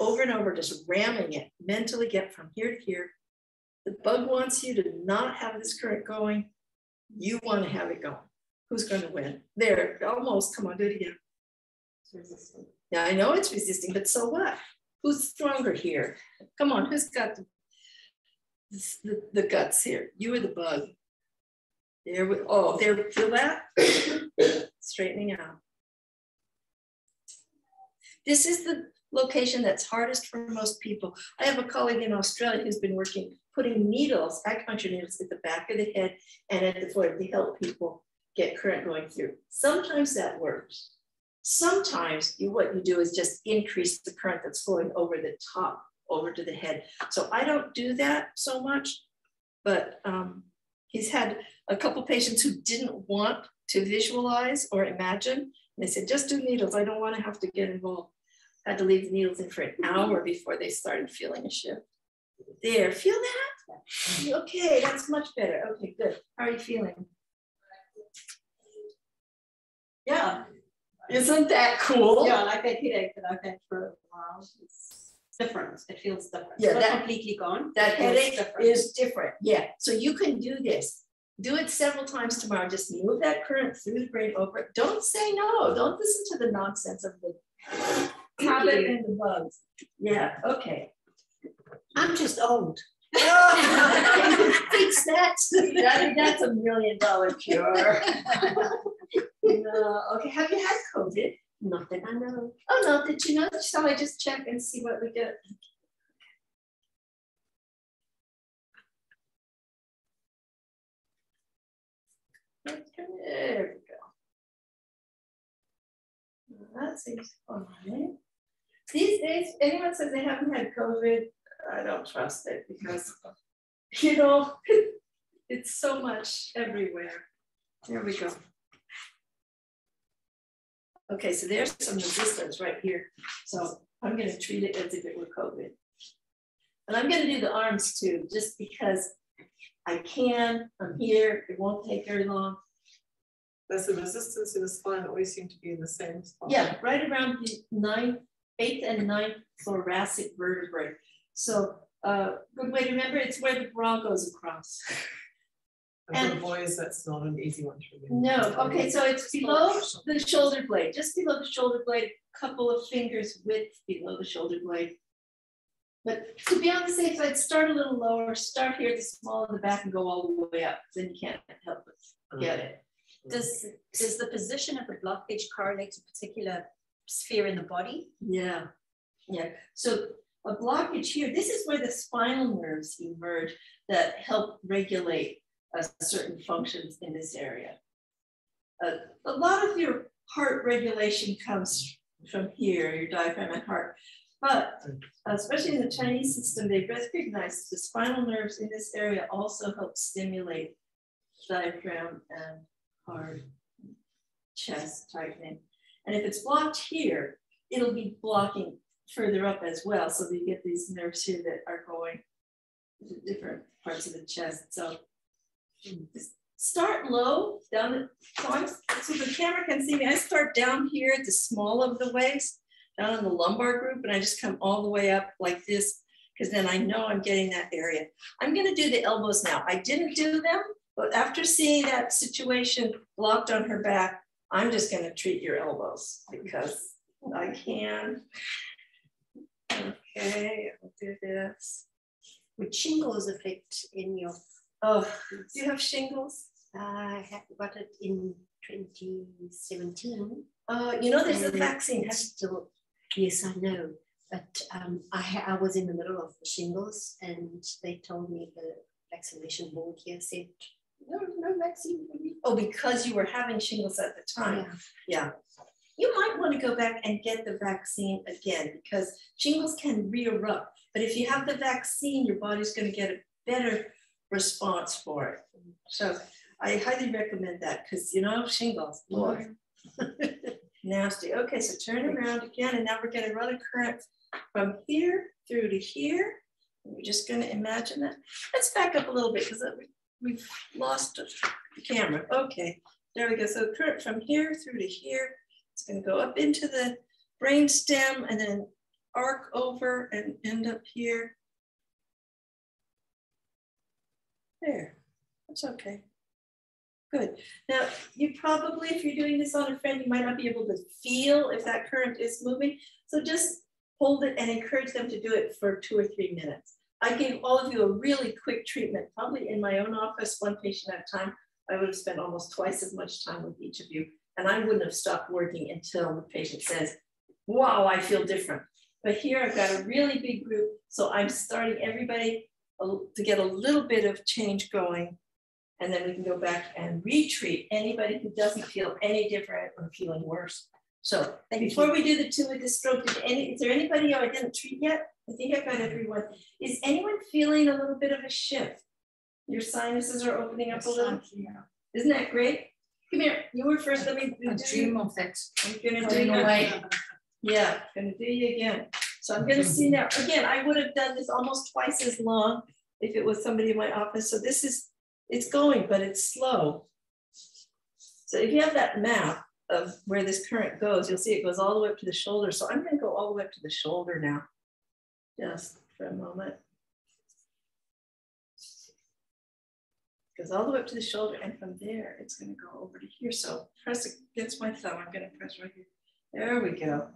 over and over, just ramming it, mentally get from here to here. The bug wants you to not have this current going. You want to have it going. Who's going to win? There, almost, come on, do it again. It's resisting. Yeah, I know it's resisting, but so what? Who's stronger here? Come on, who's got the guts here? You or the bug? There we, oh, there, feel that? Straightening out. This is the location that's hardest for most people. I have a colleague in Australia who's been working, putting needles, acupuncture needles at the back of the head and at the foot to help people get current going through. Sometimes that works. Sometimes what you do is just increase the current that's flowing over the top, over to the head. So I don't do that so much, but he's had a couple patients who didn't want to visualize or imagine. And they said, just do needles. I don't want to have to get involved. Had to leave the needles in for an hour before they started feeling a shift. There, feel that? Okay, that's much better. Okay, good. How are you feeling? Yeah. Isn't that cool? Yeah, like that headache that I've had for a while. It's different. It feels different. Yeah, it's that, not completely gone. That headache is different. Yeah. So you can do this. Do it several times tomorrow. Just move that current through the brain over it. Don't say no. Don't listen to the nonsense of the habit and the bugs. Yeah. Okay. I'm just old. Fix that. That's $1 million cure. No. Okay. Have you had COVID? Not that I know. Oh no. Did you know? So I just check and see what we get. There we go. That seems fine. These days, anyone says they haven't had COVID, I don't trust it because, you know, it's so much everywhere. There we go. Okay, so there's some resistance right here. So I'm going to treat it as if it were COVID. And I'm going to do the arms too, just because I can. I'm here. It won't take very long. There's a resistance in the spine that always seem to be in the same spot. Yeah, right around the 8th and 9th thoracic vertebrae. So good way to remember, it's where the bra goes across. And for boys, that's not an easy one to remember. No, okay, so it's below the shoulder blade, just below the shoulder blade, a couple of fingers width below the shoulder blade. But to be on the safe side, start a little lower, start here at the small of the back and go all the way up. Then you can't help but get it. Does the position of the blockage correlate to a particular sphere in the body? Yeah, yeah. So a blockage here, this is where the spinal nerves emerge that help regulate certain functions in this area. A lot of your heart regulation comes from here, your diaphragm and heart. But especially in the Chinese system, they recognize the spinal nerves in this area also help stimulate diaphragm and heart, chest tightening. And if it's blocked here, it'll be blocking further up as well. So you get these nerves here that are going to different parts of the chest. So just start low down. So the camera can see me. I start down here at the small of the waist, down in the lumbar group, and I just come all the way up like this, because then I know I'm getting that area. I'm going to do the elbows now. I didn't do them, but after seeing that situation blocked on her back, I'm just going to treat your elbows because I can. Okay, I'll do this. Would shingles affect in your? Oh, do you have shingles? I got it in 2017. You know, there's a vaccine. Still, yes, I know. But I was in the middle of the shingles, and they told me the vaccination board here said no vaccine for me. Oh, because you were having shingles at the time. Yeah. You might want to go back and get the vaccine again because shingles can re-erupt. But if you have the vaccine, your body's going to get a better response for it. So I highly recommend that because, you know, shingles, boy, nasty. Okay, so turn around again, and now we're going to run a current from here through to here. We're just going to imagine that. Let's back up a little bit because we've lost the camera. Okay, there we go. So current from here through to here. It's going to go up into the brain stem and then arc over and end up here. There, that's okay. Good. Now, you probably, if you're doing this on a friend, you might not be able to feel if that current is moving. So just hold it and encourage them to do it for 2 or 3 minutes. I gave all of you a really quick treatment, probably in my own office, 1 patient at a time. I would have spent almost twice as much time with each of you. And I wouldn't have stopped working until the patient says, wow, I feel different. But here I've got a really big group. So I'm starting everybody to get a little bit of change going. And then we can go back and retreat anybody who doesn't feel any different or feeling worse. So before we do the 2 with the stroke, is there anybody I didn't treat yet? I think I've got everyone. Is anyone feeling a little bit of a shift? Your sinuses are opening up a little. Isn't that great? Come here. You were first. Let me dream of that. I'm gonna do you again. Yeah, gonna do you again. So I'm gonna see now. Again, I would have done this almost twice as long if it was somebody in my office. So this is, it's going, but it's slow. So if you have that map of where this current goes, you'll see it goes all the way up to the shoulder. So I'm gonna go all the way up to the shoulder now, just for a moment. Goes all the way up to the shoulder, and from there, it's gonna go over to here. So press against my thumb. I'm gonna press right here. There we go.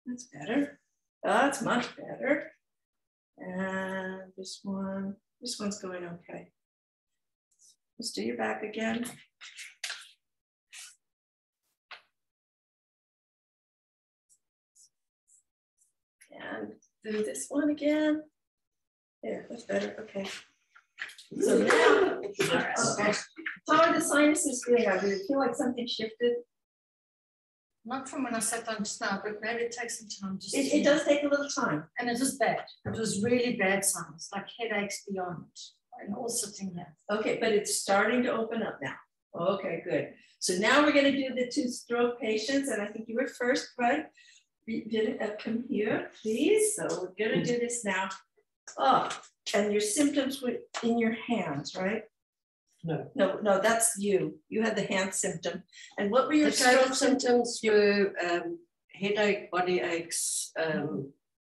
That's better. That's much better. And this one's going okay. Let's do your back again. And do this one again. There, that's better, okay. So now, how are the sinuses feeling? Do you feel like something shifted? Not from when I sat down just now, but maybe it takes some time. It does take a little time. And it was bad. It was really bad sinus, like headaches beyond, and all sitting there. Okay, but it's starting to open up now. Okay, good. So now we're going to do the 2 stroke patients, and I think you were first, right? Come here, please. So we're going to do this now. Oh, and your symptoms were in your hands, right? No, that's you. You had the hand symptom. And what were your stroke symptoms? Were headache, body aches,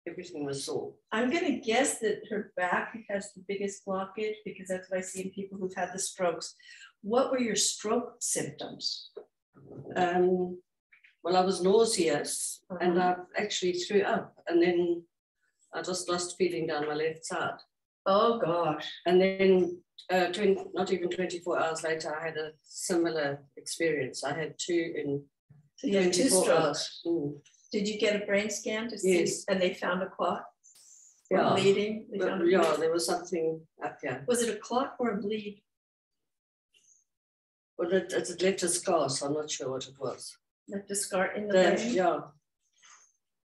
everything was sore. I'm going to guess that her back has the biggest blockage because that's what I see in people who've had the strokes. What were your stroke symptoms? Well, I was nauseous and I actually threw up, and then I just lost feeling down my left side. Oh gosh. And then not even 24 hours later, I had a similar experience. I had 2 in so you had 2 strokes. Did you get a brain scan to see? Yes. And they found a clot? Yeah. Or bleeding? There was something up here. Was it a clot or a bleed? Well, it left a scar, so I'm not sure what it was. Left a scar in the brain? Yeah.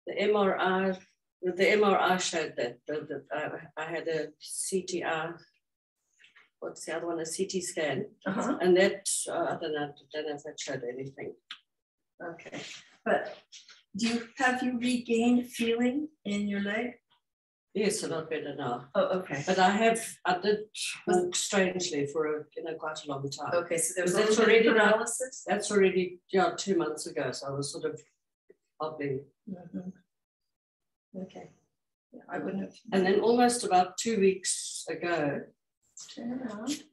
The MRI showed that. I had a CTI. What's the other one? A CT scan. And that, I don't know if that showed anything. Okay. But have you regained feeling in your leg? Yes, a lot better now. Oh, okay. But I did walk strangely for quite a long time. Okay, so there was already paralysis? That's already 2 months ago, so I was sort of hobbling. Okay. Yeah, I wouldn't have. And then almost about 2 weeks ago, turn around.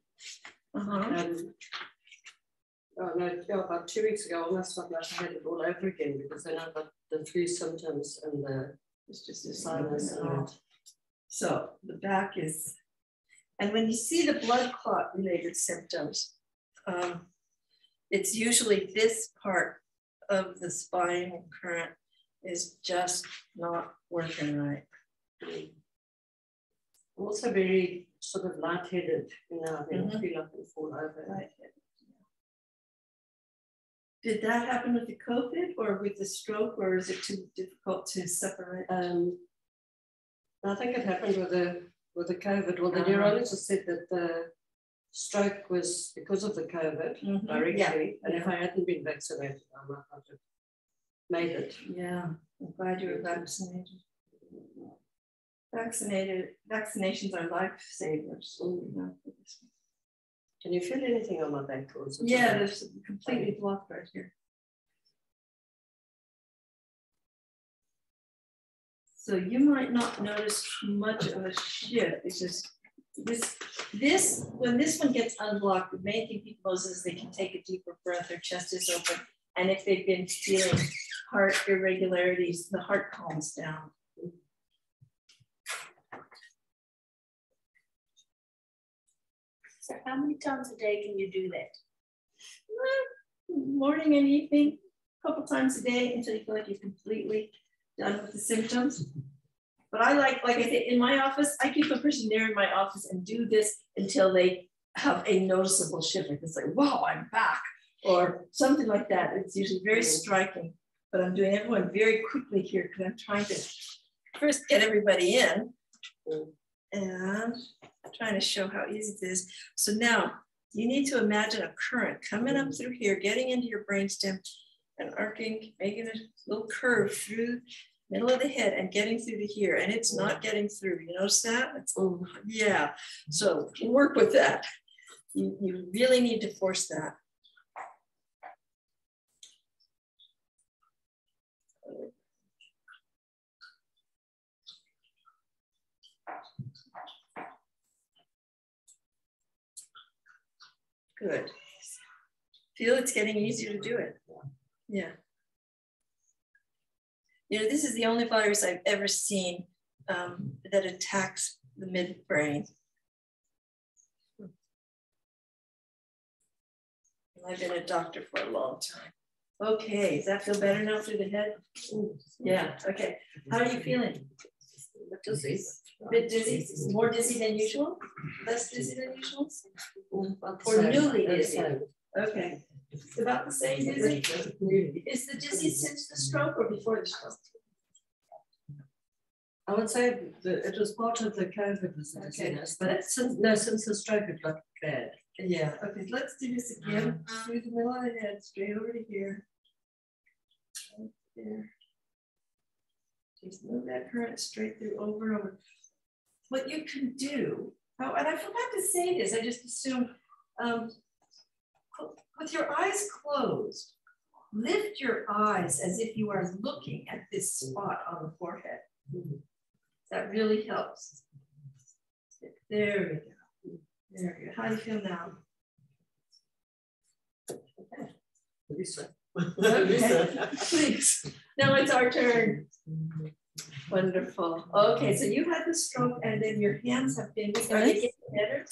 About 2 weeks ago, almost like I had it all over again, because then I got the flu symptoms and the sinus. So the back is, and when you see the blood clot related symptoms, it's usually this part of the spinal current is just not working right. I'm also very sort of lightheaded, I feel like I fall over. Lightheaded. Did that happen with the COVID or with the stroke, or is it too difficult to separate? I think it happened with the COVID. Well, the neurologist said that the stroke was because of the COVID directly, and if I hadn't been vaccinated, I might not have made it. Yeah, I'm glad you were vaccinated. Vaccinations are lifesavers. Can you feel anything on my back? Yeah, there's completely blocked right here. So you might not notice much of a shift. It's just when this one gets unblocked, the main thing people notice is they can take a deeper breath, their chest is open. And if they've been feeling heart irregularities, the heart calms down. So how many times a day can you do that? Morning and evening, a couple times a day until you feel like you're completely done with the symptoms. But I like I said, in my office, I keep a person there in my office and do this until they have a noticeable shift. Like it's like, wow, I'm back, or something like that. It's usually very striking, but I'm doing everyone very quickly here because I'm trying to first get everybody in and trying to show how easy it is. So now you need to imagine a current coming up through here, getting into your brainstem and arcing, making a little curve through middle of the head and getting through to here, and it's not getting through. You notice that? It's, yeah. So work with that. You really need to force that. Good. Feel it's getting easier to do it. Yeah. You know, this is the only virus I've ever seen that attacks the midbrain. I've been a doctor for a long time. Okay, does that feel better now through the head? Yeah, okay. How are you feeling? Dizzy. A bit dizzy? More dizzy than usual? Less dizzy than usual? Or newly dizzy? Okay. It's about the same dizzy? Is the dizzy since the stroke or before the stroke? I would say that it was part of the COVID dizziness, but since the stroke it got bad. Yeah, okay, let's do this again. Through the middle of the head, straight over to here. Right there. Just move that current straight through over and over. What you can do, oh, and I forgot to say this, I just assumed, with your eyes closed, lift your eyes as if you are looking at this spot on the forehead. That really helps. There we go. There we go. How do you feel now? Okay. Please. Now it's our turn. Wonderful. Okay, so you had the stroke and then your hands have been, are they getting better?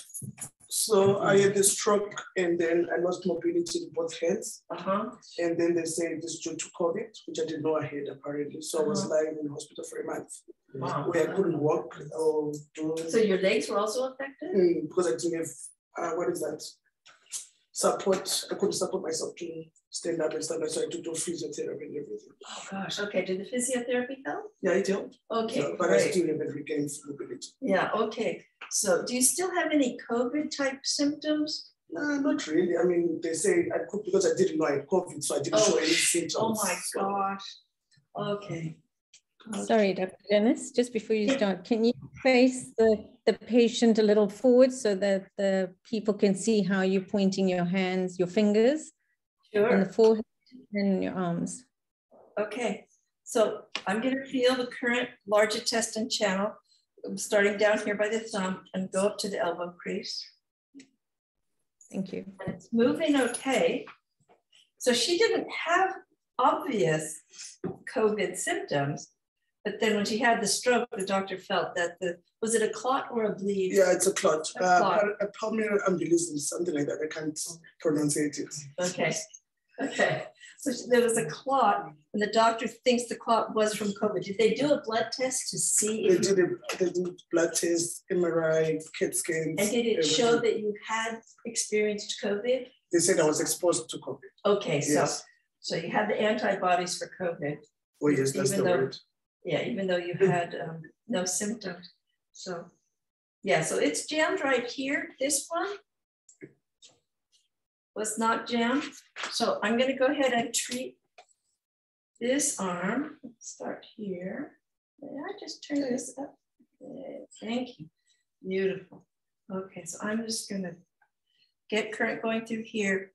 So I had the stroke and then I lost mobility in both hands. And then they say this is due to COVID, which I didn't know I had apparently. So I was lying in the hospital for a month. Wow. Where I couldn't walk or do. So your legs were also affected? Because I didn't have, what is that? Support. I couldn't support myself to stand up and stuff. So I had to do physiotherapy and everything. Oh gosh, okay. Did the physiotherapy help? Yeah, it helped. Okay, so, but great. I still haven't regained mobility. Yeah, okay. So do you still have any COVID type symptoms? No, not really. I mean, they say I could because I didn't know I had COVID, so I didn't show any symptoms. Oh my gosh. Okay. Sorry, Dr. Dennis, just before you start, can you face the patient a little forward so that the people can see how you're pointing your hands, your fingers on the forehead and your arms? Okay, so I'm going to feel the current large intestine channel. I'm starting down here by the thumb and go up to the elbow crease. Thank you. And it's moving okay. So she didn't have obvious COVID symptoms, but then when she had the stroke, the doctor felt that was it a clot or a bleed? Yeah, it's a clot. A pulmonary embolism, something like that. I can't pronounce it. Okay. Okay. So there was a clot, and the doctor thinks the clot was from COVID. Did they do a blood test to see? They did blood test, MRI, CAT scans. And did it show that you had experienced COVID? They said I was exposed to COVID. Okay, yes. So you had the antibodies for COVID. Oh yes, that's the word. Yeah, even though you had no symptoms. So yeah, so it's jammed right here. This one was not jammed. So I'm going to go ahead and treat this arm. Let's start here. May I just turn this up? Thank you. Beautiful. Okay, so I'm just going to get current going through here.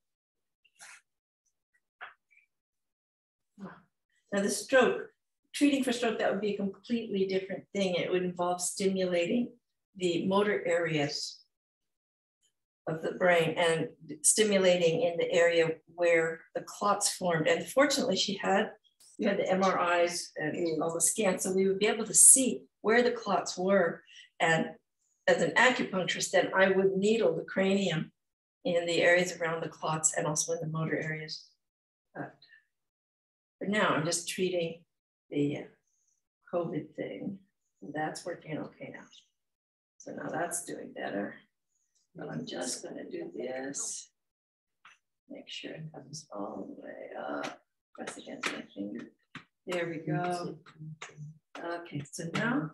Now the stroke, treating for stroke, that would be a completely different thing. It would involve stimulating the motor areas of the brain and stimulating in the area where the clots formed. And fortunately, we had the MRIs and all the scans, so we would be able to see where the clots were. And as an acupuncturist, then I would needle the cranium in the areas around the clots and also in the motor areas. But for now, I'm just treating the COVID thing. That's working okay now. So now that's doing better. But I'm just going to do this. Make sure it comes all the way up. Press against my finger. There we go. Okay, so now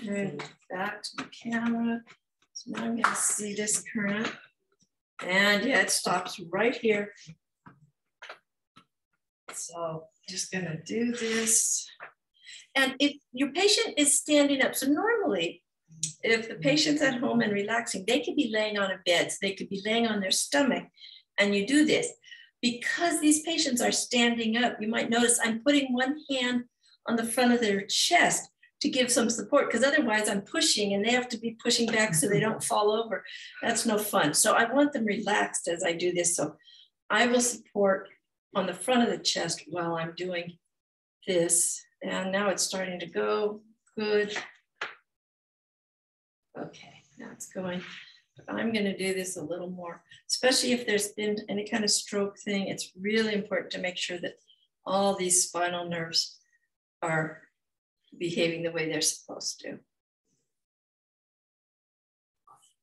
turn back to the camera. So now I'm going to see this current. And yeah, it stops right here. So just going to do this. And if your patient is standing up, so normally, if the patient's at home and relaxing, they could be laying on a bed, so they could be laying on their stomach, and you do this. Because these patients are standing up, you might notice I'm putting one hand on the front of their chest to give some support, because otherwise I'm pushing and they have to be pushing back so they don't fall over. That's no fun. So I want them relaxed as I do this. So I will support on the front of the chest while I'm doing this. And now it's starting to go good. Okay, now it's going. I'm going to do this a little more, especially if there's been any kind of stroke thing. It's really important to make sure that all these spinal nerves are behaving the way they're supposed to.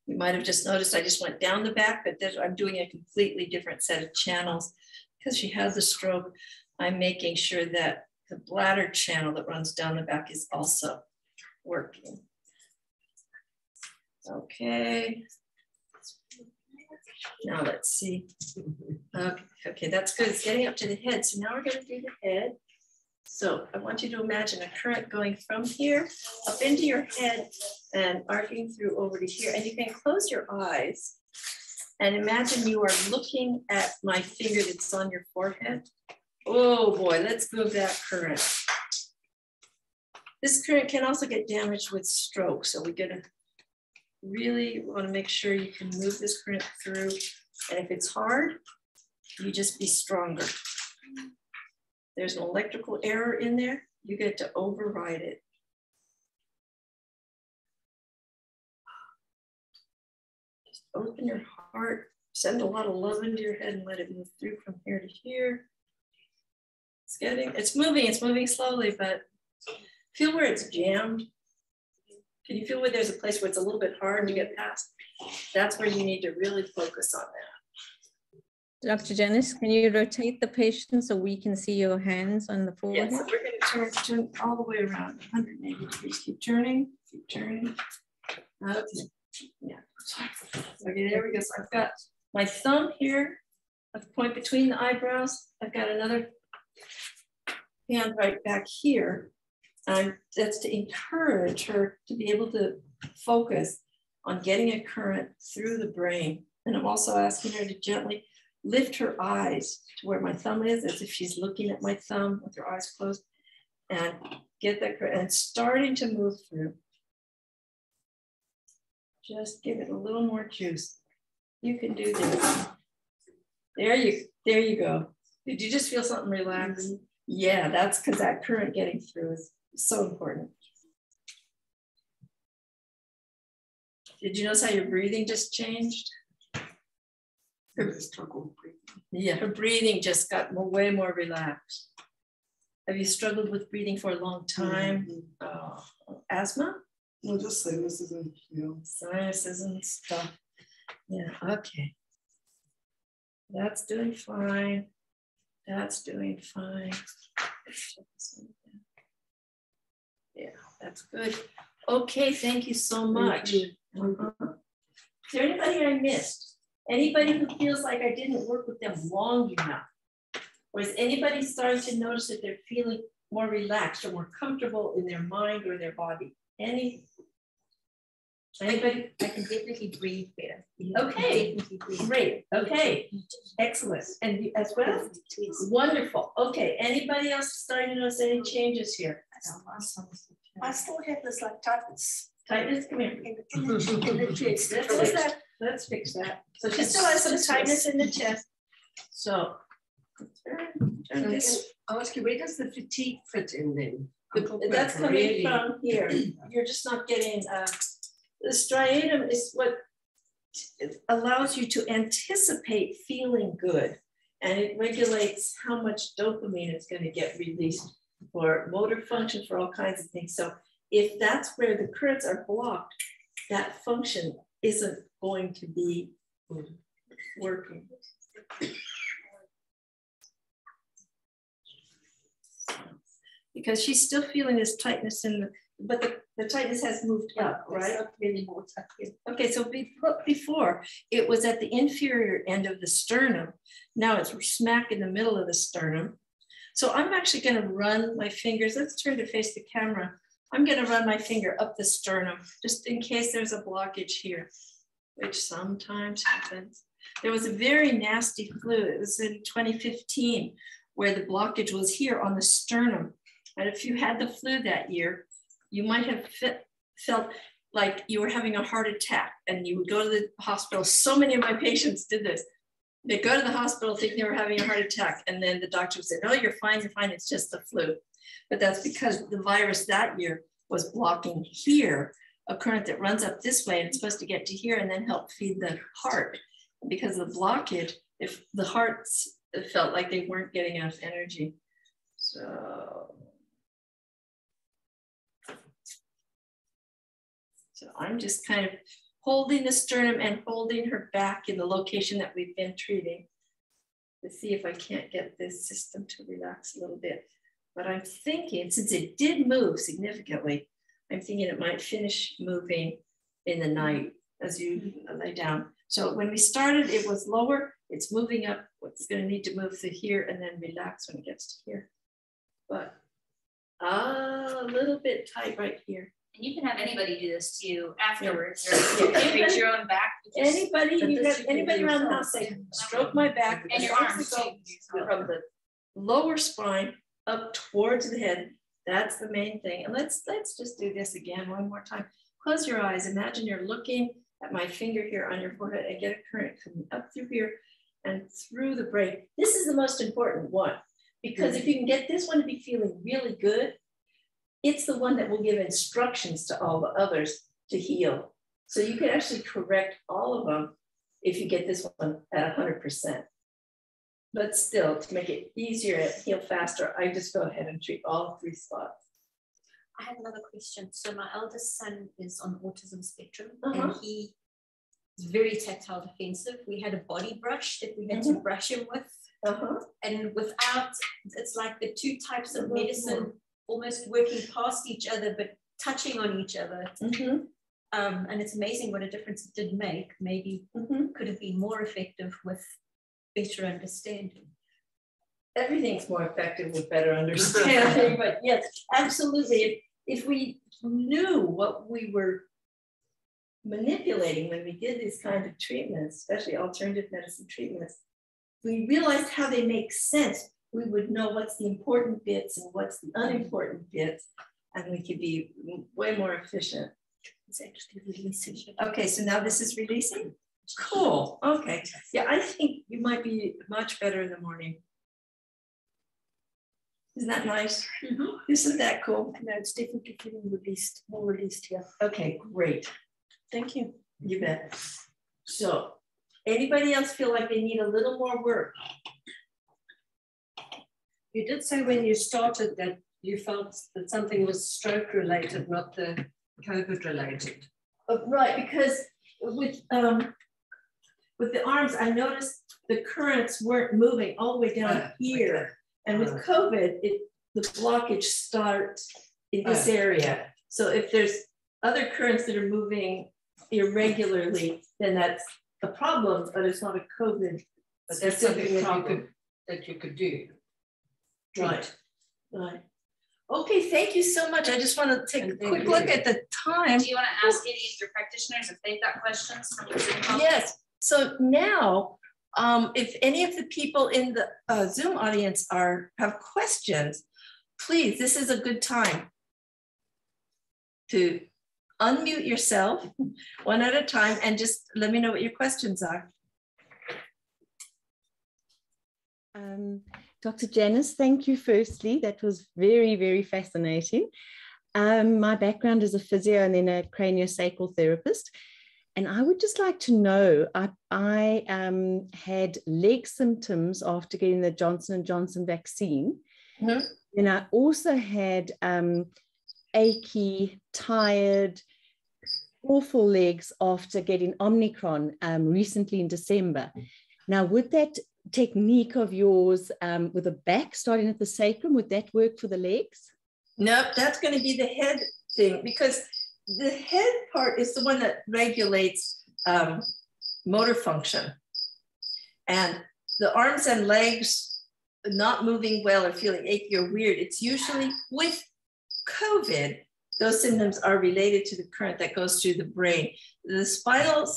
You might have just noticed I just went down the back, but I'm doing a completely different set of channels. Because she has a stroke, I'm making sure that the bladder channel that runs down the back is also working. Okay. Now let's see. Okay, that's good. It's getting up to the head. So now we're going to do the head. So I want you to imagine a current going from here up into your head and arcing through over to here. And you can close your eyes and imagine you are looking at my finger that's on your forehead. Oh boy, let's move that current. This current can also get damaged with stroke. So we're going to really want to make sure you can move this current through. And if it's hard, you just be stronger. There's an electrical error in there. You get to override it. Just open your heart, send a lot of love into your head and let it move through from here to here. It's moving slowly, but feel where it's jammed. Can you feel where there's a place where it's a little bit hard to get past? That's where you need to really focus on that. Dr. Janice, can you rotate the patient so we can see your hands on the forehead? Yes, so we're going to turn all the way around 180 degrees. Keep turning, keep turning. Okay, yeah. Okay, there we go. So I've got my thumb here at the point between the eyebrows. I've got another hand right back here. And that's to encourage her to be able to focus on getting a current through the brain. And I'm also asking her to gently lift her eyes to where my thumb is, as if she's looking at my thumb with her eyes closed, and get that current and starting to move through. Just give it a little more juice. You can do this. There you go. Did you just feel something relaxed? Mm-hmm. Yeah, that's because that current getting through is so important. Did you notice how your breathing just changed? Yeah, her breathing just got way more relaxed. Have you struggled with breathing for a long time? Mm-hmm. Asthma? No, just sinuses and, sinuses and stuff. Yeah, okay. That's doing fine. That's doing fine. Yeah, that's good. Okay, thank you so much. Is there anybody I missed? Anybody who feels like I didn't work with them long enough? Or is anybody starting to notice that they're feeling more relaxed or more comfortable in their mind or their body? Any? Anybody? I can definitely breathe better. Okay, great. Okay, excellent. And you as well? Wonderful. Okay, anybody else starting to notice any changes here? I still have this like tightness. Tightness, come here. In the chest. Let's fix that. So she still has some tightness in the chest. So. I'll ask you, where does the fatigue fit in then? That's coming from here. You're just not getting, the striatum is what allows you to anticipate feeling good. And it regulates how much dopamine is going to get released for motor function, for all kinds of things. So if that's where the currents are blocked, that function isn't going to be working. Because she's still feeling this tightness in the, but the tightness has moved up, right? Okay, so before it was at the inferior end of the sternum. Now it's smack in the middle of the sternum. So I'm actually going to run my fingers. Let's turn to face the camera. I'm going to run my finger up the sternum just in case there's a blockage here, which sometimes happens. There was a very nasty flu. It was in 2015 where the blockage was here on the sternum. And if you had the flu that year, you might have felt like you were having a heart attack and you would go to the hospital. So many of my patients did this. They go to the hospital thinking they were having a heart attack. And then the doctor would say, no, you're fine, it's just the flu. But that's because the virus that year was blocking here, a current that runs up this way and it's supposed to get to here and then help feed the heart. And because of the blockage, if the hearts felt like they weren't getting enough energy. So I'm just kind of holding the sternum and holding her back in the location that we've been treating to see if I can't get this system to relax a little bit. But I'm thinking, since it did move significantly, I'm thinking it might finish moving in the night as you lay down. So when we started, it was lower, it's moving up. It's going to need to move to here and then relax when it gets to here. But a little bit tight right here. And you can have anybody do this to you afterwards. Or you can reach your own back. Anybody around the house say, stroke my back. And your arms too. From the lower spine up towards the head. That's the main thing. And let's just do this again one more time. Close your eyes. Imagine you're looking at my finger here on your forehead and get a current coming up through here and through the brain. This is the most important one because if you can get this one to be feeling really good, it's the one that will give instructions to all the others to heal. So you can actually correct all of them if you get this one at 100%. But still, to make it easier and heal faster, I just go ahead and treat all 3 spots. I have another question. So my eldest son is on autism spectrum and he is very tactile defensive. We had a body brush that we had to brush him with. And without, it's like the 2 types of medicine almost working past each other, but touching on each other. And it's amazing what a difference it did make. Maybe could have been more effective with better understanding. Everything's more effective with better understanding, but yes, absolutely. If we knew what we were manipulating when we did these kinds of treatments, especially alternative medicine treatments, we realized how they make sense. We would know what's the important bits and what's the unimportant bits, and we could be way more efficient. It's actually releasing. Okay, so now this is releasing? Cool, okay. Yeah, I think you might be much better in the morning. Isn't that nice? Isn't that cool? No, it's definitely feeling released, more released here. Okay, great. Thank you. You bet. So, anybody else feel like they need a little more work? You did say when you started that you felt that something was stroke related, not the COVID related. Right, because with the arms, I noticed the currents weren't moving all the way down here. And with COVID, the blockage starts in this area. So if there's other currents that are moving irregularly, then that's a problem, but it's not a COVID. But that's something that you could do. Right, right. Okay, thank you so much. I just want to take a quick look at the time. Do you want to ask any of your practitioners if they've got questions from the Zoom call? Yes. So now, if any of the people in the Zoom audience have questions, please, this is a good time to unmute yourself one at a time and just let me know what your questions are. Dr. Janice, thank you firstly. That was very, very fascinating. My background is a physio and then a craniosacral therapist. And I would just like to know, I had leg symptoms after getting the Johnson & Johnson vaccine. Mm-hmm. And I also had achy, tired, awful legs after getting Omicron recently in December. Now, would that technique of yours with the back starting at the sacrum, would that work for the legs? Nope, that's going to be the head thing, because the head part is the one that regulates motor function. And the arms and legs not moving well or feeling achy or weird, it's usually with COVID, those symptoms are related to the current that goes through the brain. The spinal,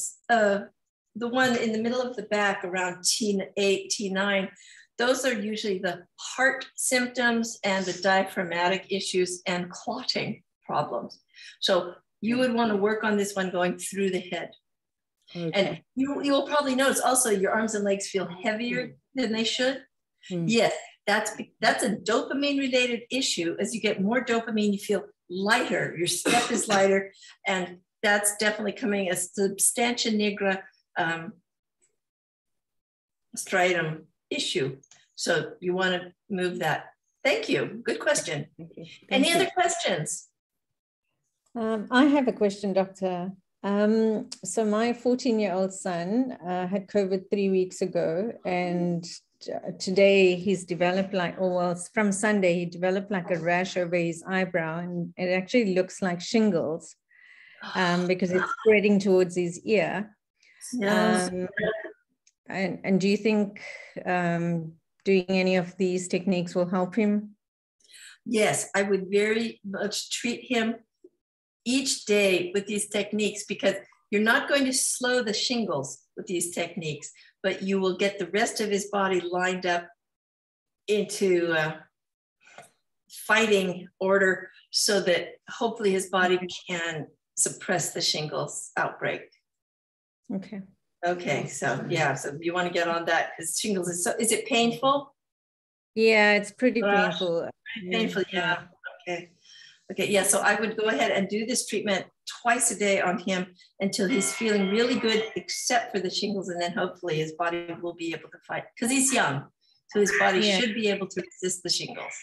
the one in the middle of the back around T8, T9, those are usually the heart symptoms and the diaphragmatic issues and clotting problems. So you would want to work on this one going through the head. Okay. And you will probably notice also your arms and legs feel heavier than they should. Yes, that's a dopamine related issue. As you get more dopamine, you feel lighter, your step is lighter, and that's definitely coming as substantia nigra striatum issue. So you want to move that. Thank you. Good question. Any other questions? I have a question, Doctor. So my 14-year-old son had COVID 3 weeks ago, and today he's developed from Sunday, he developed like a rash over his eyebrow, and it actually looks like shingles because it's spreading towards his ear. Yes. And do you think doing any of these techniques will help him? Yes, I would very much treat him each day with these techniques, because you're not going to slow the shingles with these techniques, but you will get the rest of his body lined up into fighting order so that hopefully his body can suppress the shingles outbreak. Okay. Okay, so yeah, so you want to get on that because shingles is so, is it painful? Yeah, it's pretty painful. Painful, yeah. Okay. Okay, yeah, so I would go ahead and do this treatment twice a day on him until he's feeling really good, except for the shingles, and then hopefully his body will be able to fight, because he's young, so his body should be able to resist the shingles.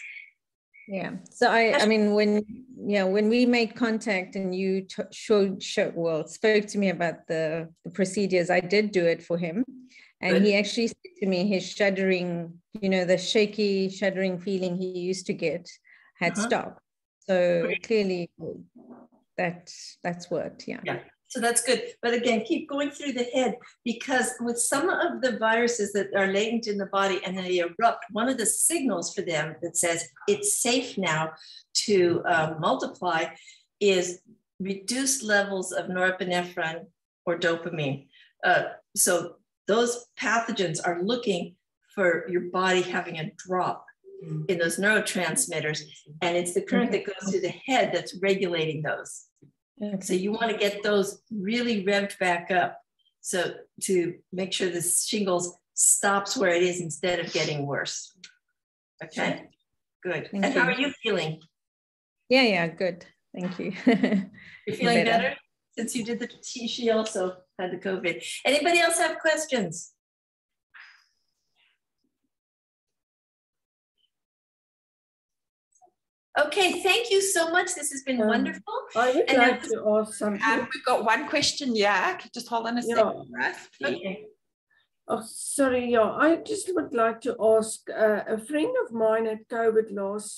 Yeah, so I mean, when we made contact and you spoke to me about the procedures, I did do it for him, and he actually said to me his shuddering, the shaky shuddering feeling he used to get had stopped. So clearly that's worked, yeah. Yeah, so that's good. But again, keep going through the head, because with some of the viruses that are latent in the body and they erupt, one of the signals for them that says it's safe now to multiply is reduced levels of norepinephrine or dopamine. So those pathogens are looking for your body having a drop in those neurotransmitters, and it's the current that goes through the head that's regulating those. So you want to get those really revved back up, so to make sure the shingles stops where it is instead of getting worse. Okay, good. And how are you feeling? Yeah, good. Thank you. You're feeling better since you did she also had the COVID. Anybody else have questions? Okay, thank you so much. This has been wonderful. I would like to ask something. We've got one question, just hold on a second, Russ, okay. Oh, sorry, I just would like to ask, a friend of mine had COVID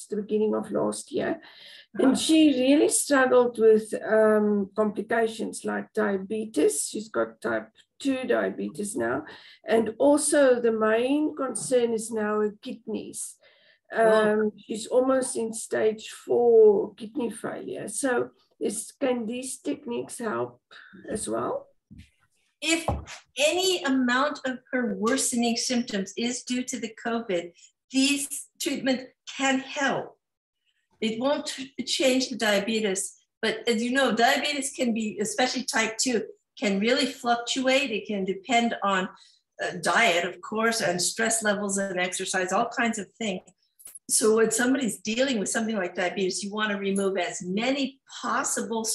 the beginning of last year, and she really struggled with complications like diabetes. She's got type 2 diabetes now, and also the main concern is now her kidneys. She's almost in stage 4 kidney failure. So can these techniques help as well? If any amount of her worsening symptoms is due to the COVID, these treatments can help. It won't change the diabetes, but as you know, diabetes can be, especially type 2, can really fluctuate. It can depend on diet, of course, and stress levels and exercise, all kinds of things. So when somebody's dealing with something like diabetes, you want to remove as many possible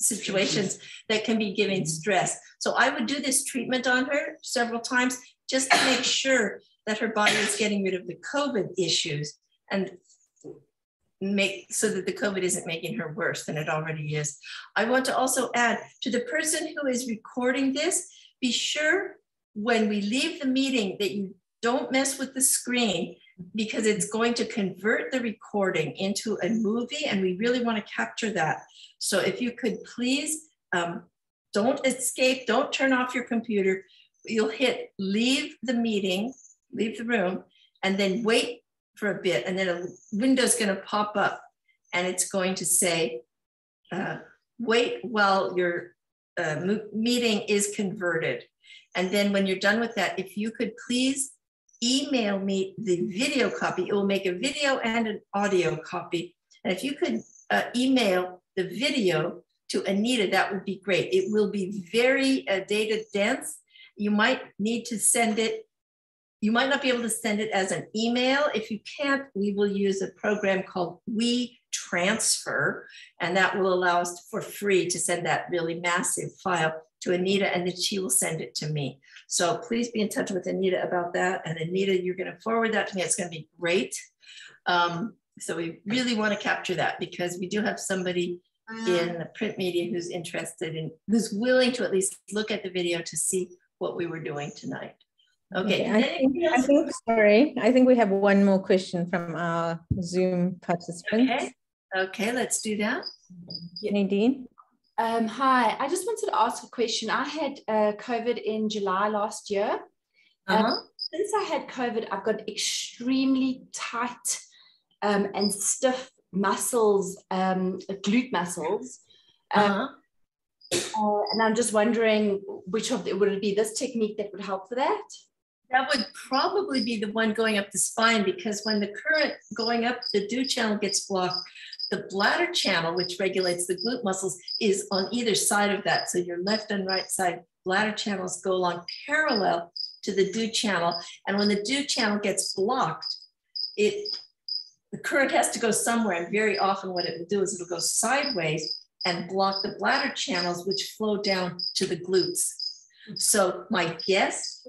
situations that can be giving stress. So I would do this treatment on her several times just to make sure that her body is getting rid of the COVID issues and make so that the COVID isn't making her worse than it already is. I want to also add to the person who is recording this, be sure when we leave the meeting that you don't mess with the screen, because it's going to convert the recording into a movie and we really want to capture that. So if you could please don't escape, don't turn off your computer. You'll hit leave the meeting, leave the room, and then wait for a bit, and then a window's going to pop up and it's going to say, wait while your meeting is converted. And then when you're done with that, if you could please email me the video copy, it will make a video and an audio copy. And if you could email the video to Anita, that would be great. It will be very data dense. You might need to send it. You might not be able to send it as an email. If you can't, we will use a program called WeTransfer, and that will allow us for free to send that really massive file to Anita, and then she will send it to me. So please be in touch with Anita about that. And Anita, you're going to forward that to me. It's going to be great. So we really want to capture that because we do have somebody in the print media who's interested in, who's willing to at least look at the video to see what we were doing tonight. Okay. I think we have one more question from our Zoom participants. Okay, let's do that. Nadine. Hi, I just wanted to ask a question. I had COVID in July last year. Since I had COVID, I've got extremely tight and stiff muscles, glute muscles. And I'm just wondering which of would it be this technique that would help for that? That would probably be the one going up the spine, because when the current going up the DO channel gets blocked, the bladder channel, which regulates the glute muscles, is on either side of that. So your left and right side bladder channels go along parallel to the DO channel. And when the DO channel gets blocked, the current has to go somewhere. And very often what it will do is it'll go sideways and block the bladder channels, which flow down to the glutes. So my guess,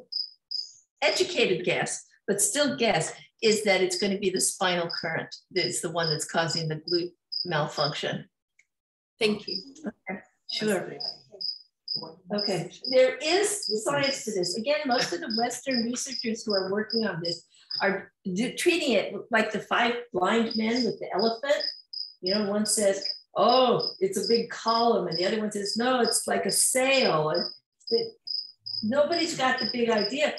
educated guess, but still guess, is that it's going to be the spinal current that's the one that's causing the glute malfunction. Thank you. Okay, sure. Okay, there is science to this. Again, most of the Western researchers who are working on this are treating it like the 5 blind men with the elephant. You know, one says, oh, it's a big column, and the other one says, no, it's like a sail. And nobody's got the big idea.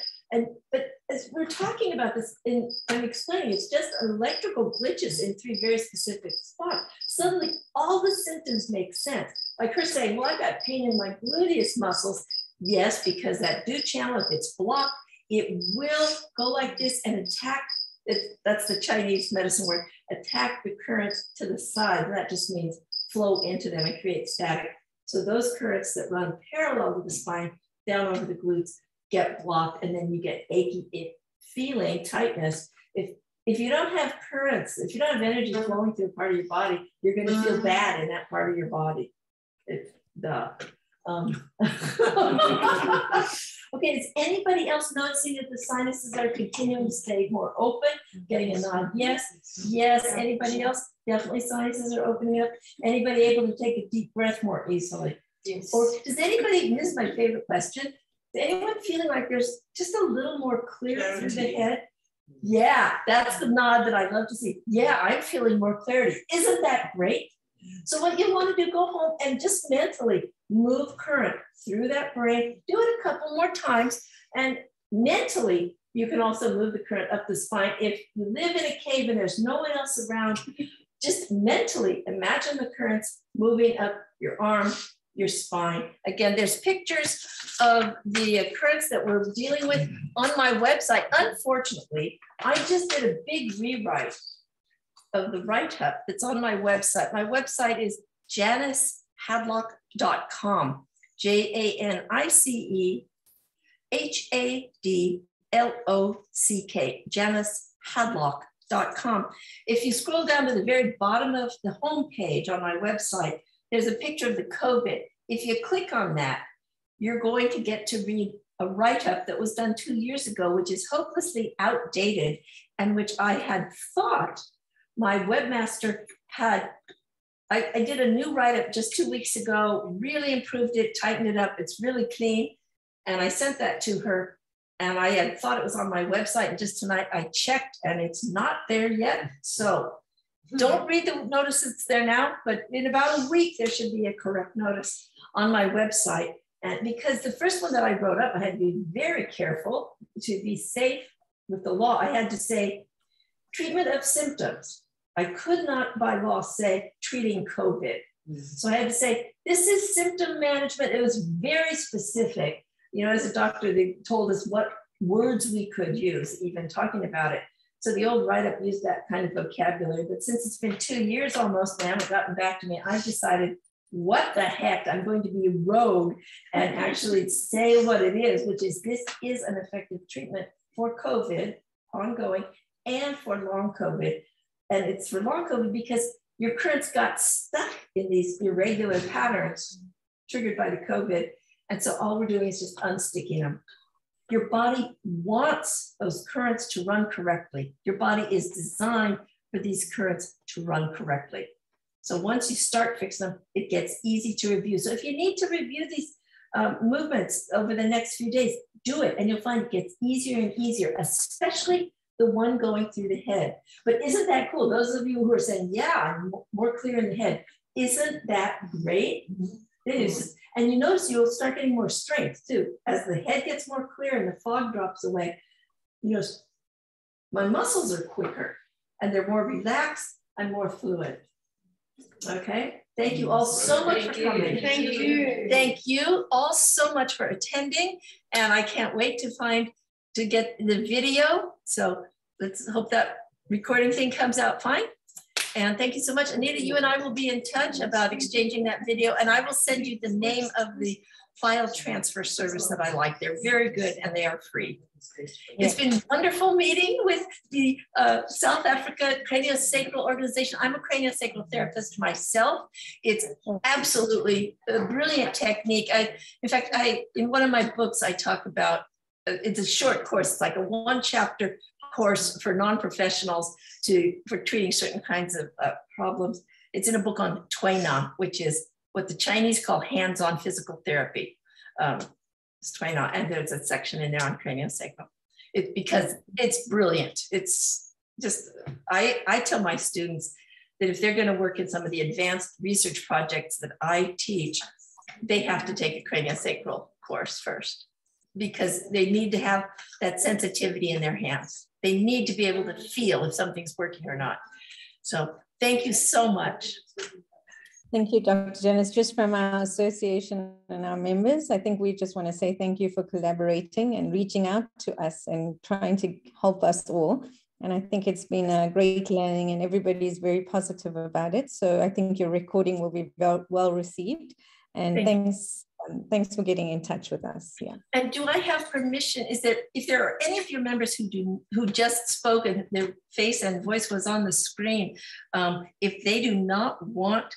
But as we're talking about this, I'm explaining, it's just electrical glitches in 3 very specific spots. Suddenly, all the symptoms make sense. Like her saying, well, I've got pain in my gluteus muscles. Yes, because that DO channel, if it's blocked, it will go like this and attack, that's the Chinese medicine word, attack the currents to the side. That just means flow into them and create static. So those currents that run parallel to the spine down over the glutes get blocked, and then you get achy feeling, tightness. If you don't have currents, if you don't have energy flowing through a part of your body, you're going to feel bad in that part of your body. Okay, is anybody else noticing that the sinuses are continuing to stay more open? Getting a nod, yes. Yes, anybody else? Definitely sinuses are opening up. Anybody able to take a deep breath more easily? Yes. Or does anybody, this is my favorite question, is anyone feeling like there's just a little more clear through the head? Yeah, that's the nod that I love to see. Yeah, I'm feeling more clarity. Isn't that great? So what you want to do, go home and just mentally move current through that brain. Do it a couple more times and mentally You can also move the current up the spine. If you live in a cave and there's no one else around, just mentally imagine the currents moving up your arm, your spine. Again, there's pictures of the currents that we're dealing with on my website. Unfortunately, I just did a big rewrite of the write-up that's on my website. My website is janicehadlock.com, JANICEHADLOCK, janicehadlock.com. If you scroll down to the very bottom of the home page on my website, there's a picture of the COVID. If you click on that, you're going to get to read a write-up that was done 2 years ago, which is hopelessly outdated and which I had thought my webmaster had. I did a new write-up just 2 weeks ago, really improved it, tightened it up. It's really clean. And I sent that to her and I had thought it was on my website. And just tonight I checked and it's not there yet. So don't read the notice that's there now, but in about a week, there should be a correct notice on my website. And because the first one that I wrote up, I had to be very careful to be safe with the law. I had to say treatment of symptoms. I could not by law say treating COVID. So I had to say, this is symptom management. It was very specific. You know, as a doctor, they told us what words we could use, even talking about it. So the old write-up used that kind of vocabulary, but since it's been 2 years almost, they haven't gotten back to me. I've decided, what the heck, I'm going to be a rogue and actually say what it is, which is this is an effective treatment for COVID, ongoing, and for long COVID. And it's for long COVID because your currents got stuck in these irregular patterns triggered by the COVID. And so all we're doing is just unsticking them. Your body wants those currents to run correctly. Your body is designed for these currents to run correctly. So once you start fixing them, it gets easy to review. So if you need to review these movements over the next few days, do it. And you'll find it gets easier and easier, especially the one going through the head. But isn't that cool? Those of you who are saying, yeah, I'm more clear in the head. Isn't that great? It is. And you notice you'll start getting more strength too. As the head gets more clear and the fog drops away, you know, my muscles are quicker and they're more relaxed and more fluid. Okay. Thank you all so much for coming. Thank you. Thank you all so much for attending. And I can't wait to get the video. So let's hope that recording thing comes out fine. And thank you so much. Anita, you and I will be in touch about exchanging that video, and I will send you the name of the file transfer service that I like. They're very good and they are free. It's been wonderful meeting with the South Africa Craniosacral Organization. I'm a craniosacral therapist myself. It's absolutely a brilliant technique. In fact, in one of my books, I talk about, it's a short course, it's like a 1-chapter course for non-professionals for treating certain kinds of problems. It's in a book on Tuina, which is what the Chinese call hands-on physical therapy. It's Tuina, and there's a section in there on craniosacral. Because it's brilliant. It's just, I tell my students that if they're going to work in some of the advanced research projects that I teach, they have to take a craniosacral course first, because they need to have that sensitivity in their hands. They need to be able to feel if something's working or not. So thank you so much. Thank you, Dr. Janice. Just from our association and our members, I think we just want to say thank you for collaborating and reaching out to us and trying to help us all. And I think it's been a great learning and everybody is very positive about it. So I think your recording will be well received. And thanks for getting in touch with us. Yeah. And do I have permission? If there are any of your members who just spoke and their face and voice was on the screen, if they do not want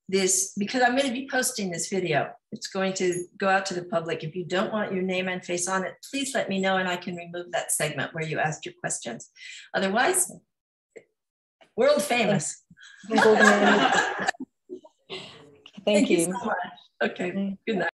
this, because I'm going to be posting this video, it's going to go out to the public. If you don't want your name and face on it, please let me know and I can remove that segment where you asked your questions. Otherwise, world famous. Thank you. So much. Okay, good night.